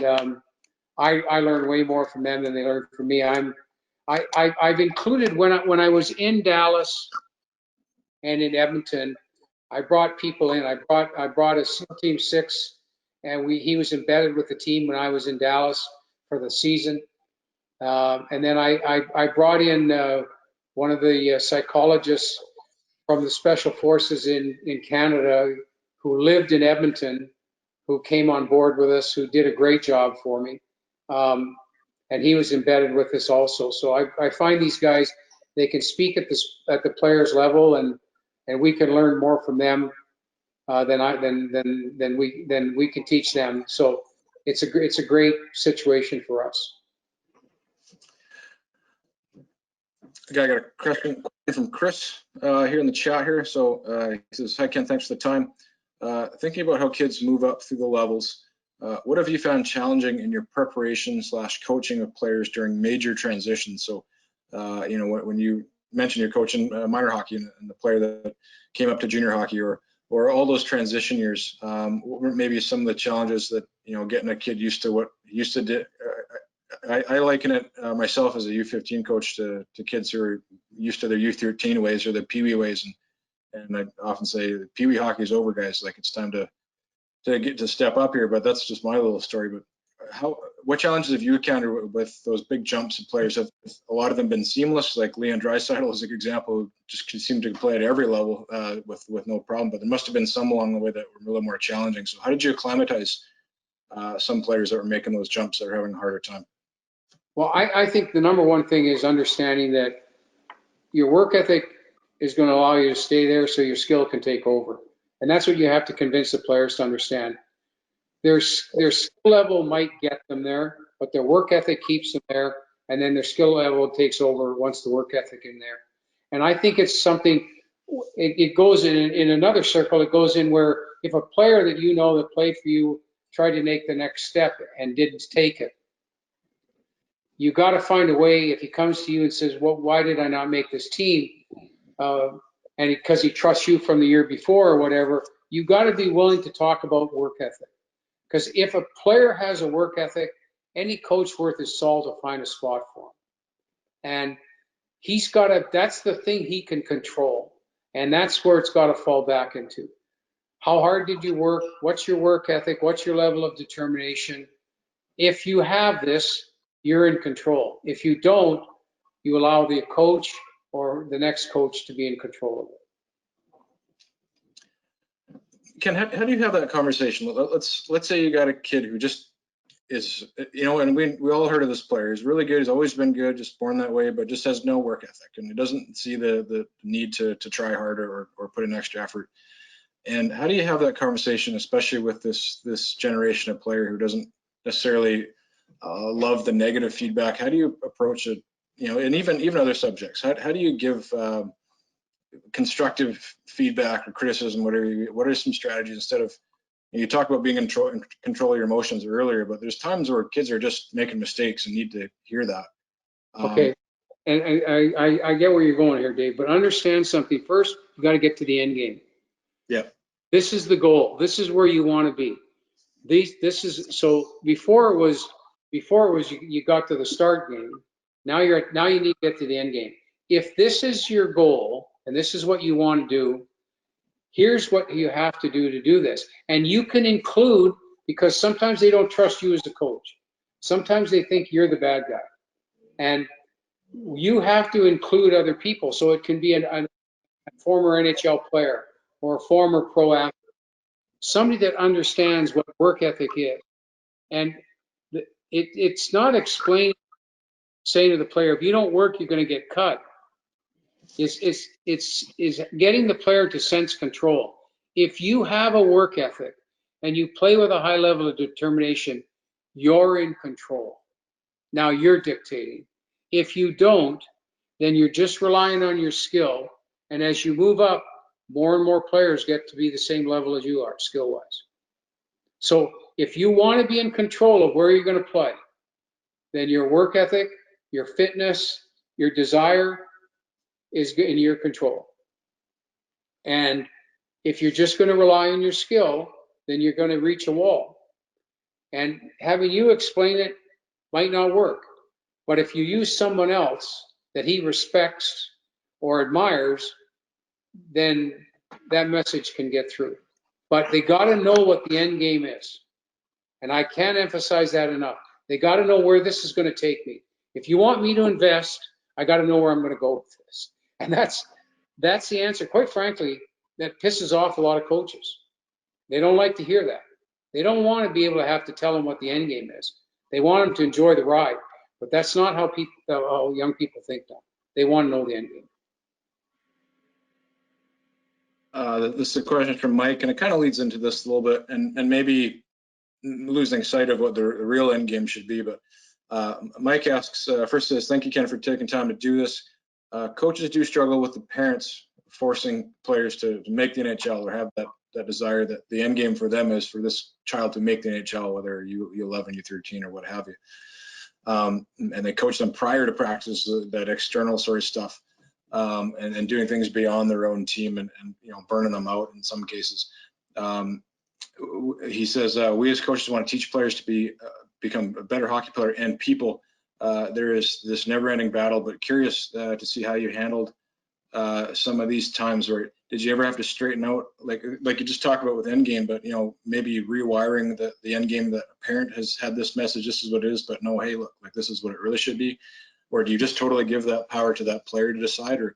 C: I learn way more from them than they learn from me. I've included, when I was in Dallas and in Edmonton, I brought people in. I brought a SEAL Team 6, and he was embedded with the team when I was in Dallas for the season. And then I brought in one of the psychologists from the Special Forces in Canada, who lived in Edmonton, who came on board with us, who did a great job for me. And he was embedded with us also. So I find these guys, they can speak at the players level, and we can learn more from them then we can teach them. So it's a great situation for us.
A: Okay, I got a question from Chris here in the chat here. So he says, "Hi Ken, thanks for the time. Thinking about how kids move up through the levels, what have you found challenging in your preparation / coaching of players during major transitions?" So, you know, when you mentioned you're coaching minor hockey and the player that came up to junior hockey, or all those transition years, what were maybe some of the challenges that, you know, getting a kid used to what he used to do? I liken it myself as a U15 coach to kids who are used to their U13 ways or their Pee Wee ways, and I often say Pee Wee hockey is over, guys. Like, it's time to get to step up here. But that's just my little story. But what challenges have you encountered with those big jumps of players? Have a lot of them been seamless? Like Leon Draisaitl is a good example, who just seemed to play at every level with no problem. But there must have been some along the way that were a little more challenging. So how did you acclimatize some players that were making those jumps that are having a harder time?
C: Well, I think the number one thing is understanding that your work ethic is going to allow you to stay there so your skill can take over. And that's what you have to convince the players to understand. Their skill level might get them there, but their work ethic keeps them there, and then their skill level takes over once the work ethic in there. And I think it's something, it goes in another circle. It goes in where if a player that you know that played for you tried to make the next step and didn't take it, you got to find a way. If he comes to you and says, well, why did I not make this team? And because he trusts you from the year before or whatever, you got to be willing to talk about work ethic. Because if a player has a work ethic, any coach worth his salt will find a spot for him. And he's got to, that's the thing he can control. And that's where it's got to fall back into. How hard did you work? What's your work ethic? What's your level of determination? If you have this, you're in control. If you don't, you allow the coach or the next coach to be in control of it.
A: Ken, how do you have that conversation? Let's say you got a kid who just is, you know, and we all heard of this player. He's really good. He's always been good, just born that way, but just has no work ethic, and he doesn't see the need to try harder or put in extra effort. And how do you have that conversation, especially with this generation of player who doesn't necessarily love the negative feedback? How do you approach it? You know, and even other subjects. How do you give constructive feedback or criticism? What are some strategies instead of, you talk about being in control of your emotions earlier, but there's times where kids are just making mistakes and need to hear that.
C: Okay, and I get where you're going here, Dave, but understand something. First, you got to get to the end game.
A: Yeah.
C: This is the goal. This is where you want to be. This is, so before it was you got to the start game. Now you need to get to the end game. If this is your goal and this is what you want to do, here's what you have to do this. And you can include, because sometimes they don't trust you as a coach. Sometimes they think you're the bad guy. And you have to include other people. So it can be a former NHL player or a former pro athlete, somebody that understands what work ethic is. And it's not explaining, saying to the player, if you don't work, you're going to get cut. It's getting the player to sense control. If you have a work ethic and you play with a high level of determination, you're in control. Now you're dictating. If you don't, then you're just relying on your skill. And as you move up, more and more players get to be the same level as you are, skill-wise. So if you want to be in control of where you're going to play, then your work ethic, your fitness, your desire is in your control. And if you're just going to rely on your skill, then you're going to reach a wall. And having you explain it might not work. But if you use someone else that he respects or admires, then that message can get through. But they got to know what the end game is. And I can't emphasize that enough. They got to know where this is going to take me. If you want me to invest, I got to know where I'm going to go with this. And that's the answer. Quite frankly, that pisses off a lot of coaches. They don't like to hear that. They don't want to be able to have to tell them what the end game is. They want them to enjoy the ride. But that's not how young people think now. They want to know the end game.
A: This is a question from Mike, and it kind of leads into this a little bit, and maybe losing sight of what the real end game should be. But Mike asks, first says, thank you, Ken, for taking time to do this. Coaches do struggle with the parents forcing players to make the NHL or have that desire that the end game for them is for this child to make the NHL, whether you 11, you 13, or what have you. And they coach them prior to practice, that external sort of stuff, and doing things beyond their own team, and burning them out in some cases. He says, we as coaches want to teach players to become a better hockey player and people. There is this never-ending battle, but curious to see how you handled some of these times. Where did you ever have to straighten out, like you just talked about with endgame, but maybe rewiring the endgame, that a parent has had this message, this is what it is, but no, hey, look, like this is what it really should be? Or do you just totally give that power to that player to decide, or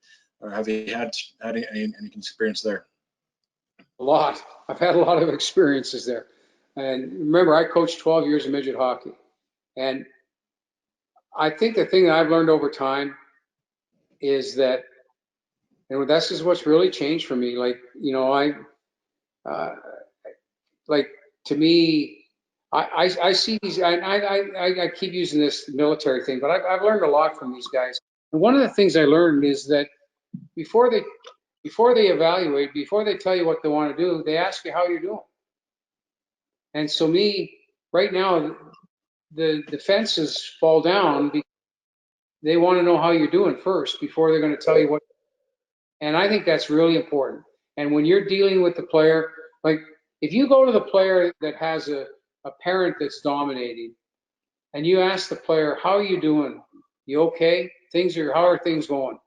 A: have you had any experience there?
C: A lot. I've had a lot of experiences there. And remember, I coached 12 years of midget hockey. And I think the thing that I've learned over time is that, and this is what's really changed for me. Like, to me, I see these, I keep using this military thing, but I've learned a lot from these guys. And one of the things I learned is that before they evaluate, before they tell you what they want to do, they ask you how you're doing. And so right now, the defenses fall down because they want to know how you're doing first before they're going to tell you what. And I think that's really important. And when you're dealing with the player, like if you go to the player that has a parent that's dominating, and you ask the player, how are you doing? You okay? How are things going?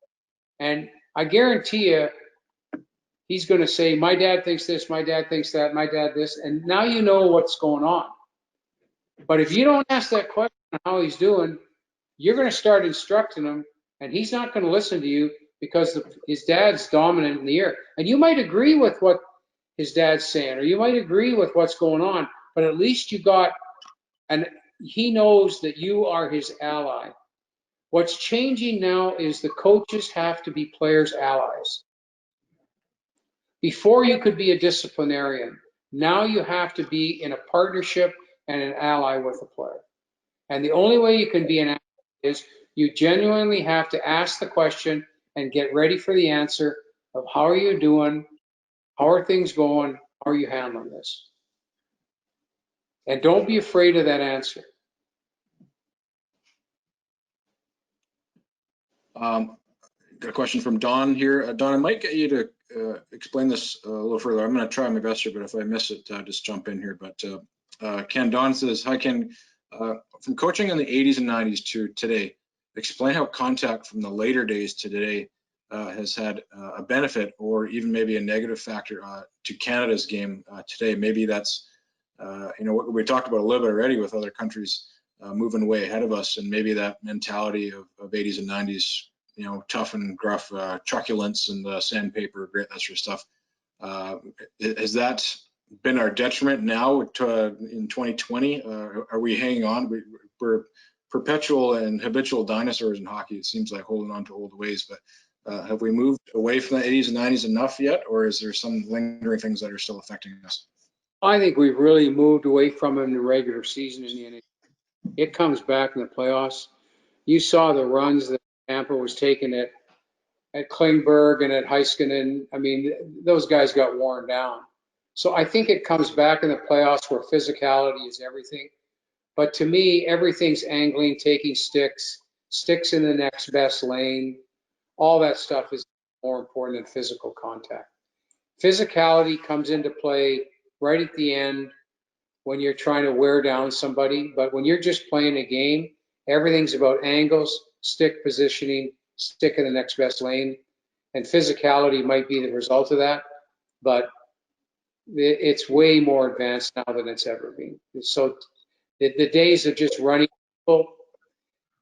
C: And I guarantee you, he's going to say, my dad thinks this, my dad thinks that, my dad this, and now you know what's going on. But if you don't ask that question on how he's doing, you're going to start instructing him, and he's not going to listen to you because his dad's dominant in the air. And you might agree with what his dad's saying, or you might agree with what's going on, but at least he knows that you are his ally. What's changing now is the coaches have to be players' allies. Before you could be a disciplinarian, now you have to be in a partnership and an ally with a player. And the only way you can be an ally is you genuinely have to ask the question and get ready for the answer of how are you doing, how are things going, how are you handling this? And don't be afraid of that answer.
A: Got a question from Don here. Don, I might get you to explain this a little further. I'm going to try my best here, but if I miss it, just jump in here. But Don says, hi, Ken. From coaching in the 80s and 90s to today, explain how contact from the later days to today has had a benefit or even maybe a negative factor to Canada's game today. Maybe that's, what we talked about a little bit already with other countries moving way ahead of us, and maybe that mentality of 80s and 90s, tough and gruff, truculence and sandpaper, grit, that sort of stuff. Has that been our detriment now in 2020? Are we hanging on? We're perpetual and habitual dinosaurs in hockey. It seems like holding on to old ways, but have we moved away from the 80s and 90s enough yet, or is there some lingering things that are still affecting us?
C: I think we've really moved away from it in the regular season in the NHL. It comes back in the playoffs. You saw the runs that Tampa was taking at Klingberg and at Heiskanen. I mean, those guys got worn down. So I think it comes back in the playoffs where physicality is everything. But to me, everything's angling, taking sticks in the next best lane. All that stuff is more important than physical contact. Physicality comes into play right at the end when you're trying to wear down somebody. But when you're just playing a game, everything's about angles, stick positioning, stick in the next best lane. And physicality might be the result of that. But it's way more advanced now than it's ever been. So the days of just running people,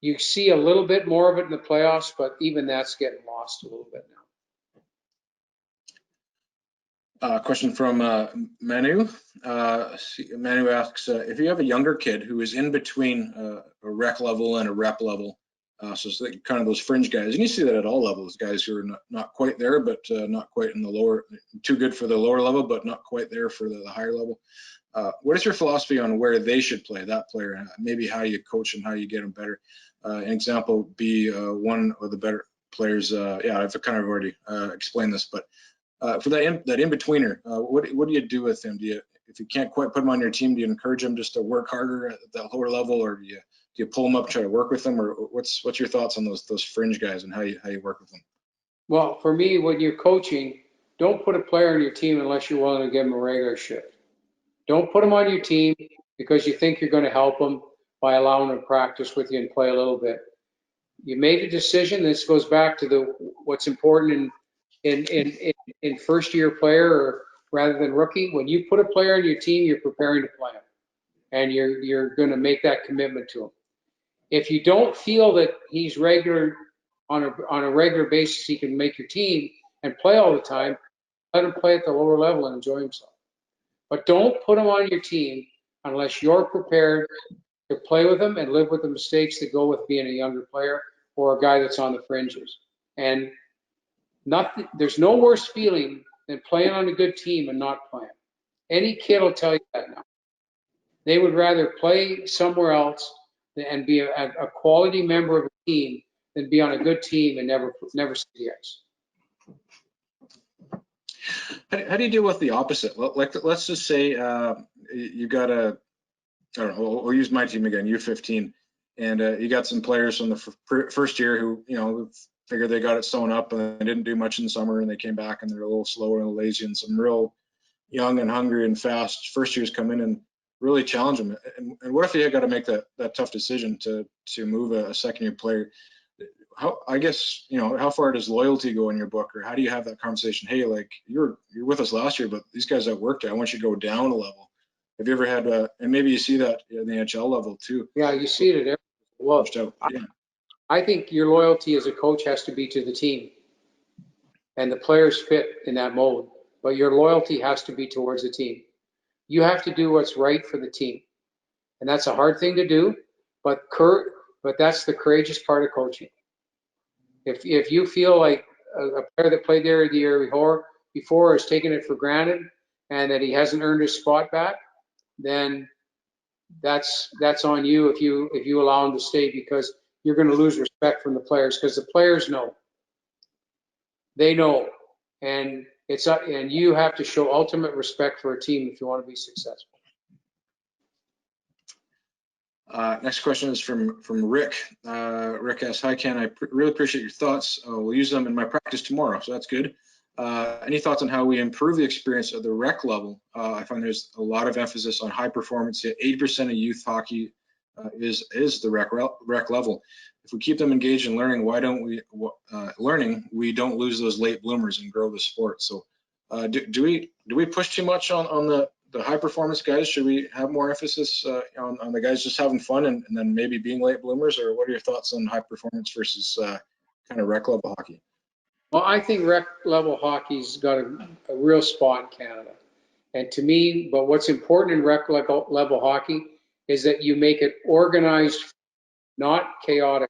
C: you see a little bit more of it in the playoffs, but even that's getting lost a little bit now.
A: Question from Manu. Manu asks, if you have a younger kid who is in between a rec level and a rep level, So it's like kind of those fringe guys, and you see that at all levels, guys who are not quite there, but not quite in the lower, too good for the lower level, but not quite there for the higher level. What is your philosophy on where they should play, that player, and maybe how you coach them, how you get them better? An example would be one of the better players. Yeah, I've kind of already explained this, but for that in-betweener, what do you do with him? If you can't quite put him on your team, do you encourage him just to work harder at that lower level, or do you pull them up, try to work with them, or what's your thoughts on those fringe guys and how you work with them?
C: Well, for me, when you're coaching, don't put a player on your team unless you're willing to give him a regular shift. Don't put him on your team because you think you're going to help him by allowing him to practice with you and play a little bit. You made a decision. This goes back to what's important in first year player or rather than rookie. When you put a player on your team, you're preparing to play him, and you're going to make that commitment to him. If you don't feel that he's regular on a regular basis, he can make your team and play all the time, let him play at the lower level and enjoy himself. But don't put him on your team unless you're prepared to play with him and live with the mistakes that go with being a younger player or a guy that's on the fringes. And there's no worse feeling than playing on a good team and not playing. Any kid will tell you that now. They would rather play somewhere else and be a quality member of a team than be on a good team and never see the ice.
A: How do you deal with the opposite? Like, let's just say you got I don't know, we'll use my team again, U15, and you got some players from the first year who, figured they got it sewn up and they didn't do much in the summer, and they came back and they're a little slower and lazy, and some real young and hungry and fast first years come in and really challenge them. And what if you got to make that tough decision to move a second year player? I guess, how far does loyalty go in your book, or how do you have that conversation? Hey, like, you're with us last year, but these guys that worked, I want you to go down a level. Have you ever had, and maybe you see that in the NHL level too?
C: Yeah, you see it at every level.
A: Yeah.
C: I think your loyalty as a coach has to be to the team, and the players fit in that mode. But your loyalty has to be towards the team. You have to do what's right for the team, and that's a hard thing to do. But that's the courageous part of coaching. If you feel like a player that played there the year before has taken it for granted and that he hasn't earned his spot back, then that's on you if you allow him to stay, because you're going to lose respect from the players, because the players know. They know, and you have to show ultimate respect for a team if you want to be successful.
A: Next question is from Rick. Rick asks, "Hi Ken, I really appreciate your thoughts. We'll use them in my practice tomorrow," so that's good. Any thoughts on how we improve the experience at the rec level? I find there's a lot of emphasis on high performance. Yet 80% of youth hockey is the rec level. If we keep them engaged in learning, we don't lose those late bloomers and grow the sport. So do we push too much on the high performance guys? Should we have more emphasis on the guys just having fun and then maybe being late bloomers? Or what are your thoughts on high performance versus kind of rec level hockey?
C: Well, I think rec level hockey's got a real spot in Canada. And to me, but what's important in rec level hockey is that you make it organized, not chaotic.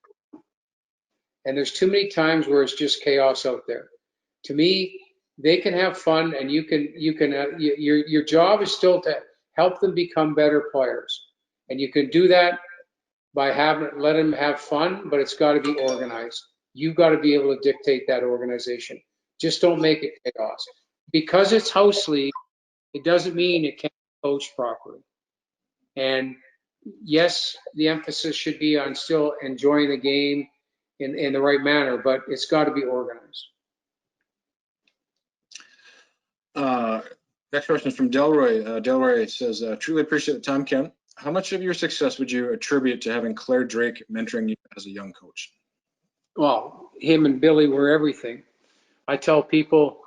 C: And there's too many times where it's just chaos out there. To me, they can have fun, and your job is still to help them become better players. And you can do that by let them have fun, but it's got to be organized. You've got to be able to dictate that organization. Just don't make it chaos. Because it's house league, it doesn't mean it can't be coached properly. And yes, the emphasis should be on still enjoying the game in the right manner, but it's got to be organized.
A: Next question is from Delroy. Delroy says, "Truly appreciate the time, Ken. How much of your success would you attribute to having Claire Drake mentoring you as a young coach?"
C: Well, him and Billy were everything. I tell people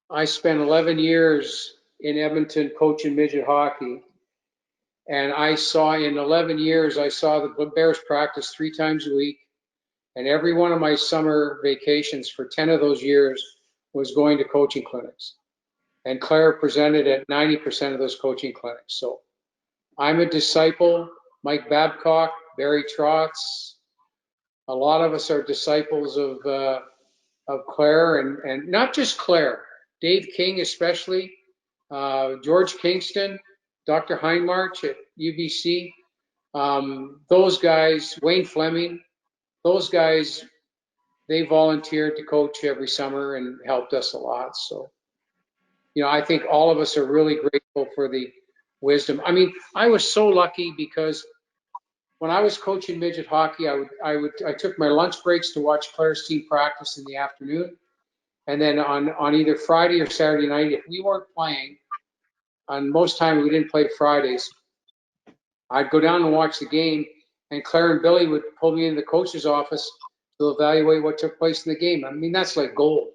C: I spent 11 years in Edmonton coaching midget hockey, and in 11 years, I saw the Bears practice 3 times a week, and every one of my summer vacations for 10 of those years was going to coaching clinics. And Claire presented at 90% of those coaching clinics. So I'm a disciple. Mike Babcock, Barry Trotz, A lot of us are disciples of Claire, and not just Claire, Dave King especially, George Kingston, Dr. Heinmarch at UBC, those guys, Wayne Fleming, those guys, they volunteered to coach every summer and helped us a lot. So, I think all of us are really grateful for the wisdom. I mean, I was so lucky because when I was coaching midget hockey, I took my lunch breaks to watch Claire's team practice in the afternoon. And then on either Friday or Saturday night, if we weren't playing, on most times we didn't play Fridays, I'd go down and watch the game, and Claire and Billy would pull me into the coach's office to evaluate what took place in the game. I mean, that's like gold.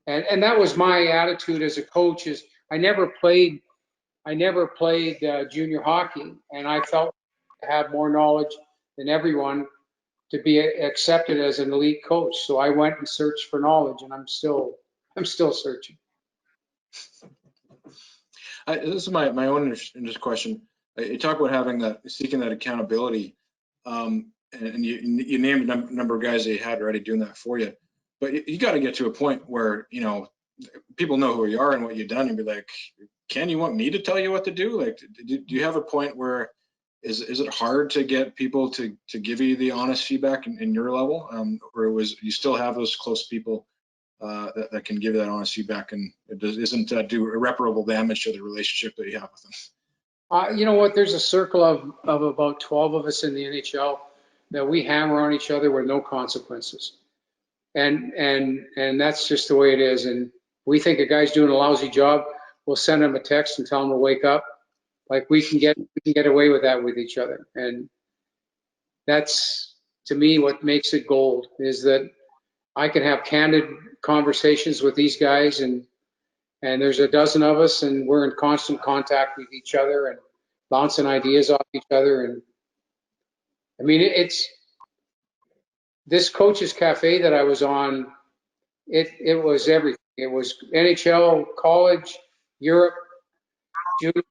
C: And that was my attitude as a coach. Is I never played junior hockey, and I felt to have more knowledge than everyone to be accepted as an elite coach. So I went and searched for knowledge, and I'm still searching.
A: This is my own just question. You talk about seeking that accountability, and you named a number of guys that you had already doing that for you. But you got to get to a point where people know who you are and what you've done, and be like, "Ken, you want me to tell you what to do?" Like, do you have a point where is it hard to get people to give you the honest feedback in your level, or you still have those close people that can give that honest feedback, and isn't do irreparable damage to the relationship that you have with them?
C: You know what? There's a circle of about 12 of us in the NHL that we hammer on each other with no consequences, and that's just the way it is. And we think a guy's doing a lousy job, we'll send him a text and tell him to wake up. Like we can get away with that with each other, and that's to me what makes it gold. Is that I can have candid conversations with these guys, and there's a dozen of us, and we're in constant contact with each other and bouncing ideas off each other. And I mean, it's this coach's cafe that I was on. It was everything. It was NHL, college, Europe, junior,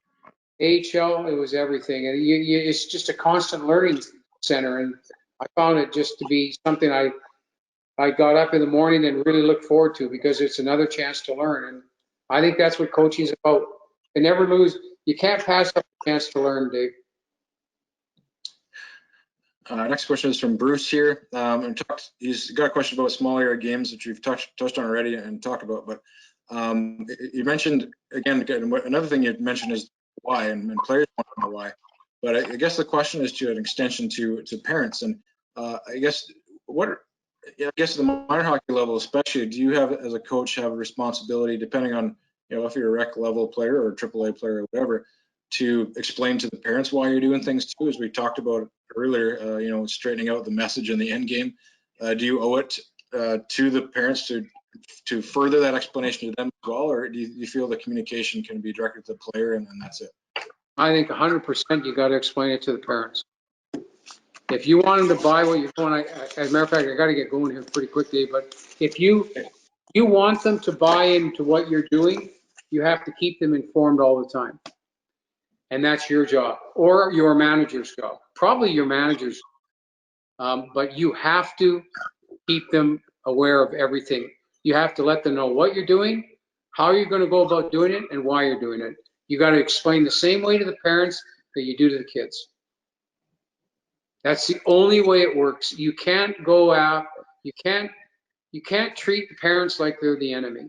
C: AHL. It was everything, and it's just a constant learning center. And I found it just to be something I got up in the morning and really look forward to, because it's another chance to learn. And I think that's what coaching is about. You never lose. You can't pass up a chance to learn, Dave.
A: Next question is from Bruce here. He's got a question about small area games, which we've touched on already and talked about. But you mentioned, again, another thing you mentioned is why, and players want to know why. But I guess the question is to an extension to parents. And I guess at the minor hockey level especially, do you have, as a coach, have a responsibility, depending on if you're a rec level player or a AAA player or whatever, to explain to the parents why you're doing things too, as we talked about earlier, straightening out the message in the end game? Do you owe it to the parents to further that explanation to them as well, or do you feel the communication can be directed to the player and that's it?
C: I think 100% you got to explain it to the parents. If you want them to buy what you're doing, as a matter of fact, I got to get going here pretty quickly, but if you want them to buy into what you're doing, you have to keep them informed all the time. And that's your job, or your manager's job, probably your manager's. But you have to keep them aware of everything. You have to let them know what you're doing, how you're going to go about doing it, and why you're doing it. You got to explain the same way to the parents that you do to the kids. That's the only way it works. You can't go out. You can't treat the parents like they're the enemy.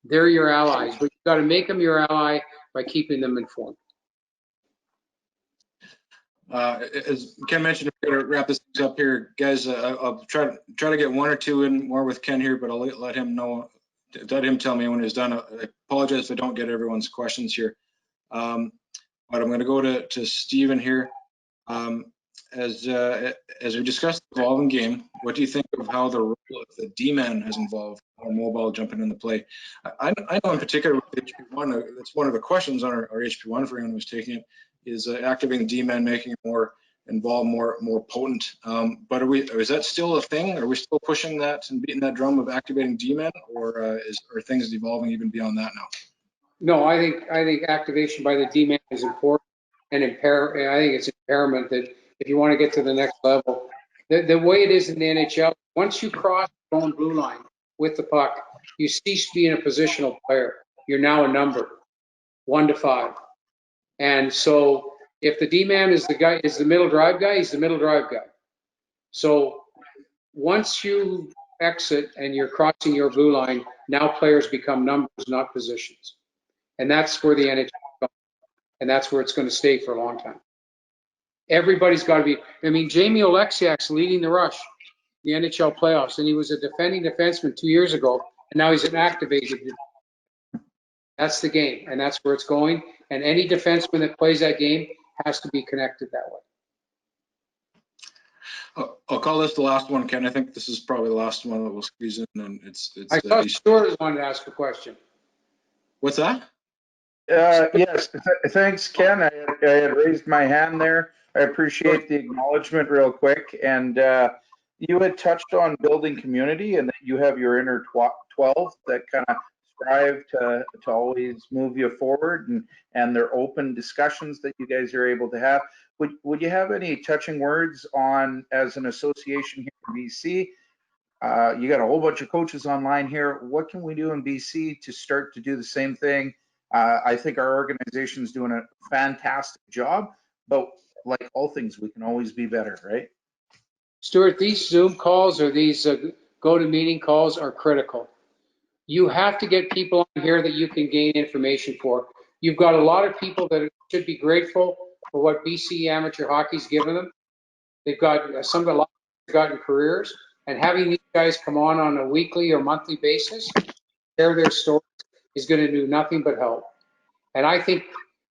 C: They're your allies, but you got to make them your ally by keeping them informed.
A: As Ken mentioned, we're going to wrap this up here, guys. I'll try to get one or two in more with Ken here, but I'll let him know. Let him tell me when he's done. I apologize if I don't get everyone's questions here. But I'm going to go to Stephen here. As we discussed the evolving game, what do you think of how the role of the D-man has evolved, or mobile jumping into play? I know in particular with HP1, that's one of the questions on our HP1 for anyone who's taking it, is activating the D-man, making it more involved, more potent. But is that still a thing? Are we still pushing that and beating that drum of activating D-man, or are things evolving even beyond that now?
C: No, I think activation by the D-man is important, and I think it's impairment that if you want to get to the next level, The way it is in the NHL, once you cross your own blue line with the puck, you cease being a positional player. You're now a number, 1 to 5. And so if the D-man is the middle drive guy, he's the middle drive guy. So once you exit and you're crossing your blue line, now players become numbers, not positions. And that's where the NHL goes. And that's where it's going to stay for a long time. Everybody's got to be, I mean, Jamie Oleksiak's leading the rush, the NHL playoffs, and he was a defending defenseman 2 years ago, and now he's an activated. That's the game, and that's where it's going. And any defenseman that plays that game has to be connected that way.
A: I'll call this the last one, Ken. I think this is probably the last one that we'll squeeze in, and it's.
C: I thought Stuart wanted to ask a question.
A: What's that?
E: Yes, thanks, Ken. I had raised my hand there. I appreciate the acknowledgement real quick. And you had touched on building community and that you have your inner 12 that kind of strive to always move you forward, and they're open discussions that you guys are able to have. Would you have any touching words on, as an association here in BC, you got a whole bunch of coaches online here, what can we do in BC to start to do the same thing? I think our organization is doing a fantastic job, but like all things, we can always be better, right?
C: Stuart, these Zoom calls or these go-to-meeting calls are critical. You have to get people on here that you can gain information for. You've got a lot of people that should be grateful for what BC amateur hockey's given them. They've got a lot have gotten careers, and having these guys come on a weekly or monthly basis, share their stories, is going to do nothing but help. And I think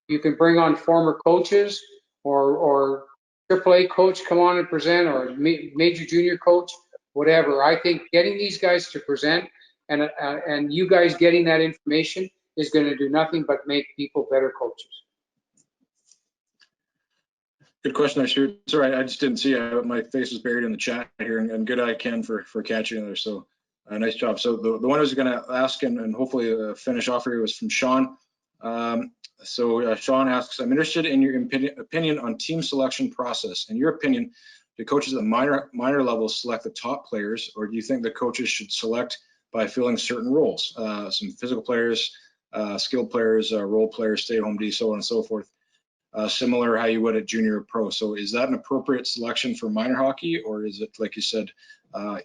C: you can bring on former coaches or AAA coach come on and present, or major junior coach, whatever. I think getting these guys to present and you guys getting that information is going to do nothing but make people better coaches.
A: Good question. Sorry, I just didn't see it. My face was buried in the chat here, and good eye, Ken, for catching there. So nice job. So the one I was going to ask and hopefully finish off here was from Sean. Sean asks, I'm interested in your opinion on team selection process. In your opinion, do coaches at minor levels select the top players, or do you think the coaches should select by filling certain roles, some physical players, skilled players, role players, stay-at-home D, so on and so forth, similar how you would at junior or pro? So is that an appropriate selection for minor hockey, or is it, like you said,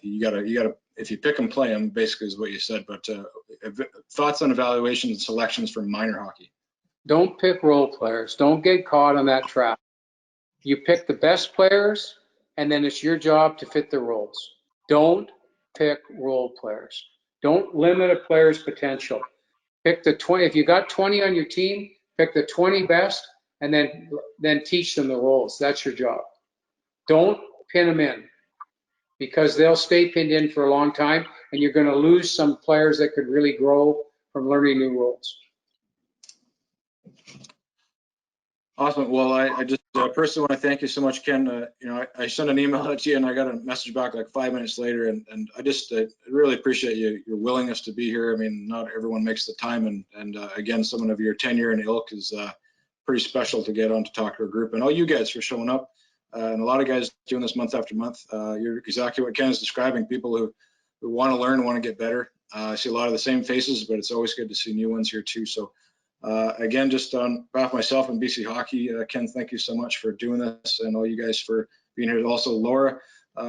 A: you gotta if you pick them, play them, basically is what you said, but thoughts on evaluations and selections for minor hockey?
C: Don't pick role players. Don't get caught on that trap. You pick the best players, and then it's your job to fit the roles. Don't pick role players. Don't limit a player's potential. Pick the 20. If you got 20 on your team, pick the 20 best, and then teach them the roles. That's your job. Don't pin them in, because they'll stay pinned in for a long time, and you're going to lose some players that could really grow from learning new roles.
A: Awesome. Well, I just personally want to thank you so much, Ken. I sent an email out to you and I got a message back like 5 minutes later, and I just really appreciate your willingness to be here. I mean, not everyone makes the time, and again, someone of your tenure and ilk is pretty special to get on to talk to a group, and all you guys for showing up, and a lot of guys doing this month after month. You're exactly what Ken is describing, people who want to learn, want to get better. I see a lot of the same faces, but it's always good to see new ones here too. So again, just on behalf of myself and BC Hockey, Ken, thank you so much for doing this, and all you guys for being here. Also, Laura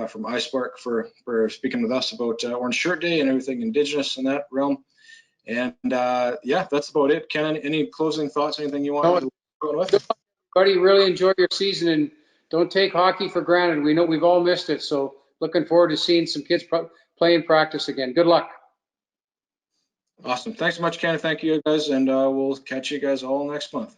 A: from iSpark for speaking with us about Orange Shirt Day and everything Indigenous in that realm. And yeah, that's about it. Ken, any closing thoughts, anything you want to go with?
C: Everybody, really enjoy your season, and don't take hockey for granted. We know we've all missed it, so looking forward to seeing some kids play and practice again. Good luck.
A: Awesome. Thanks so much, Ken. Thank you guys, and we'll catch you guys all next month.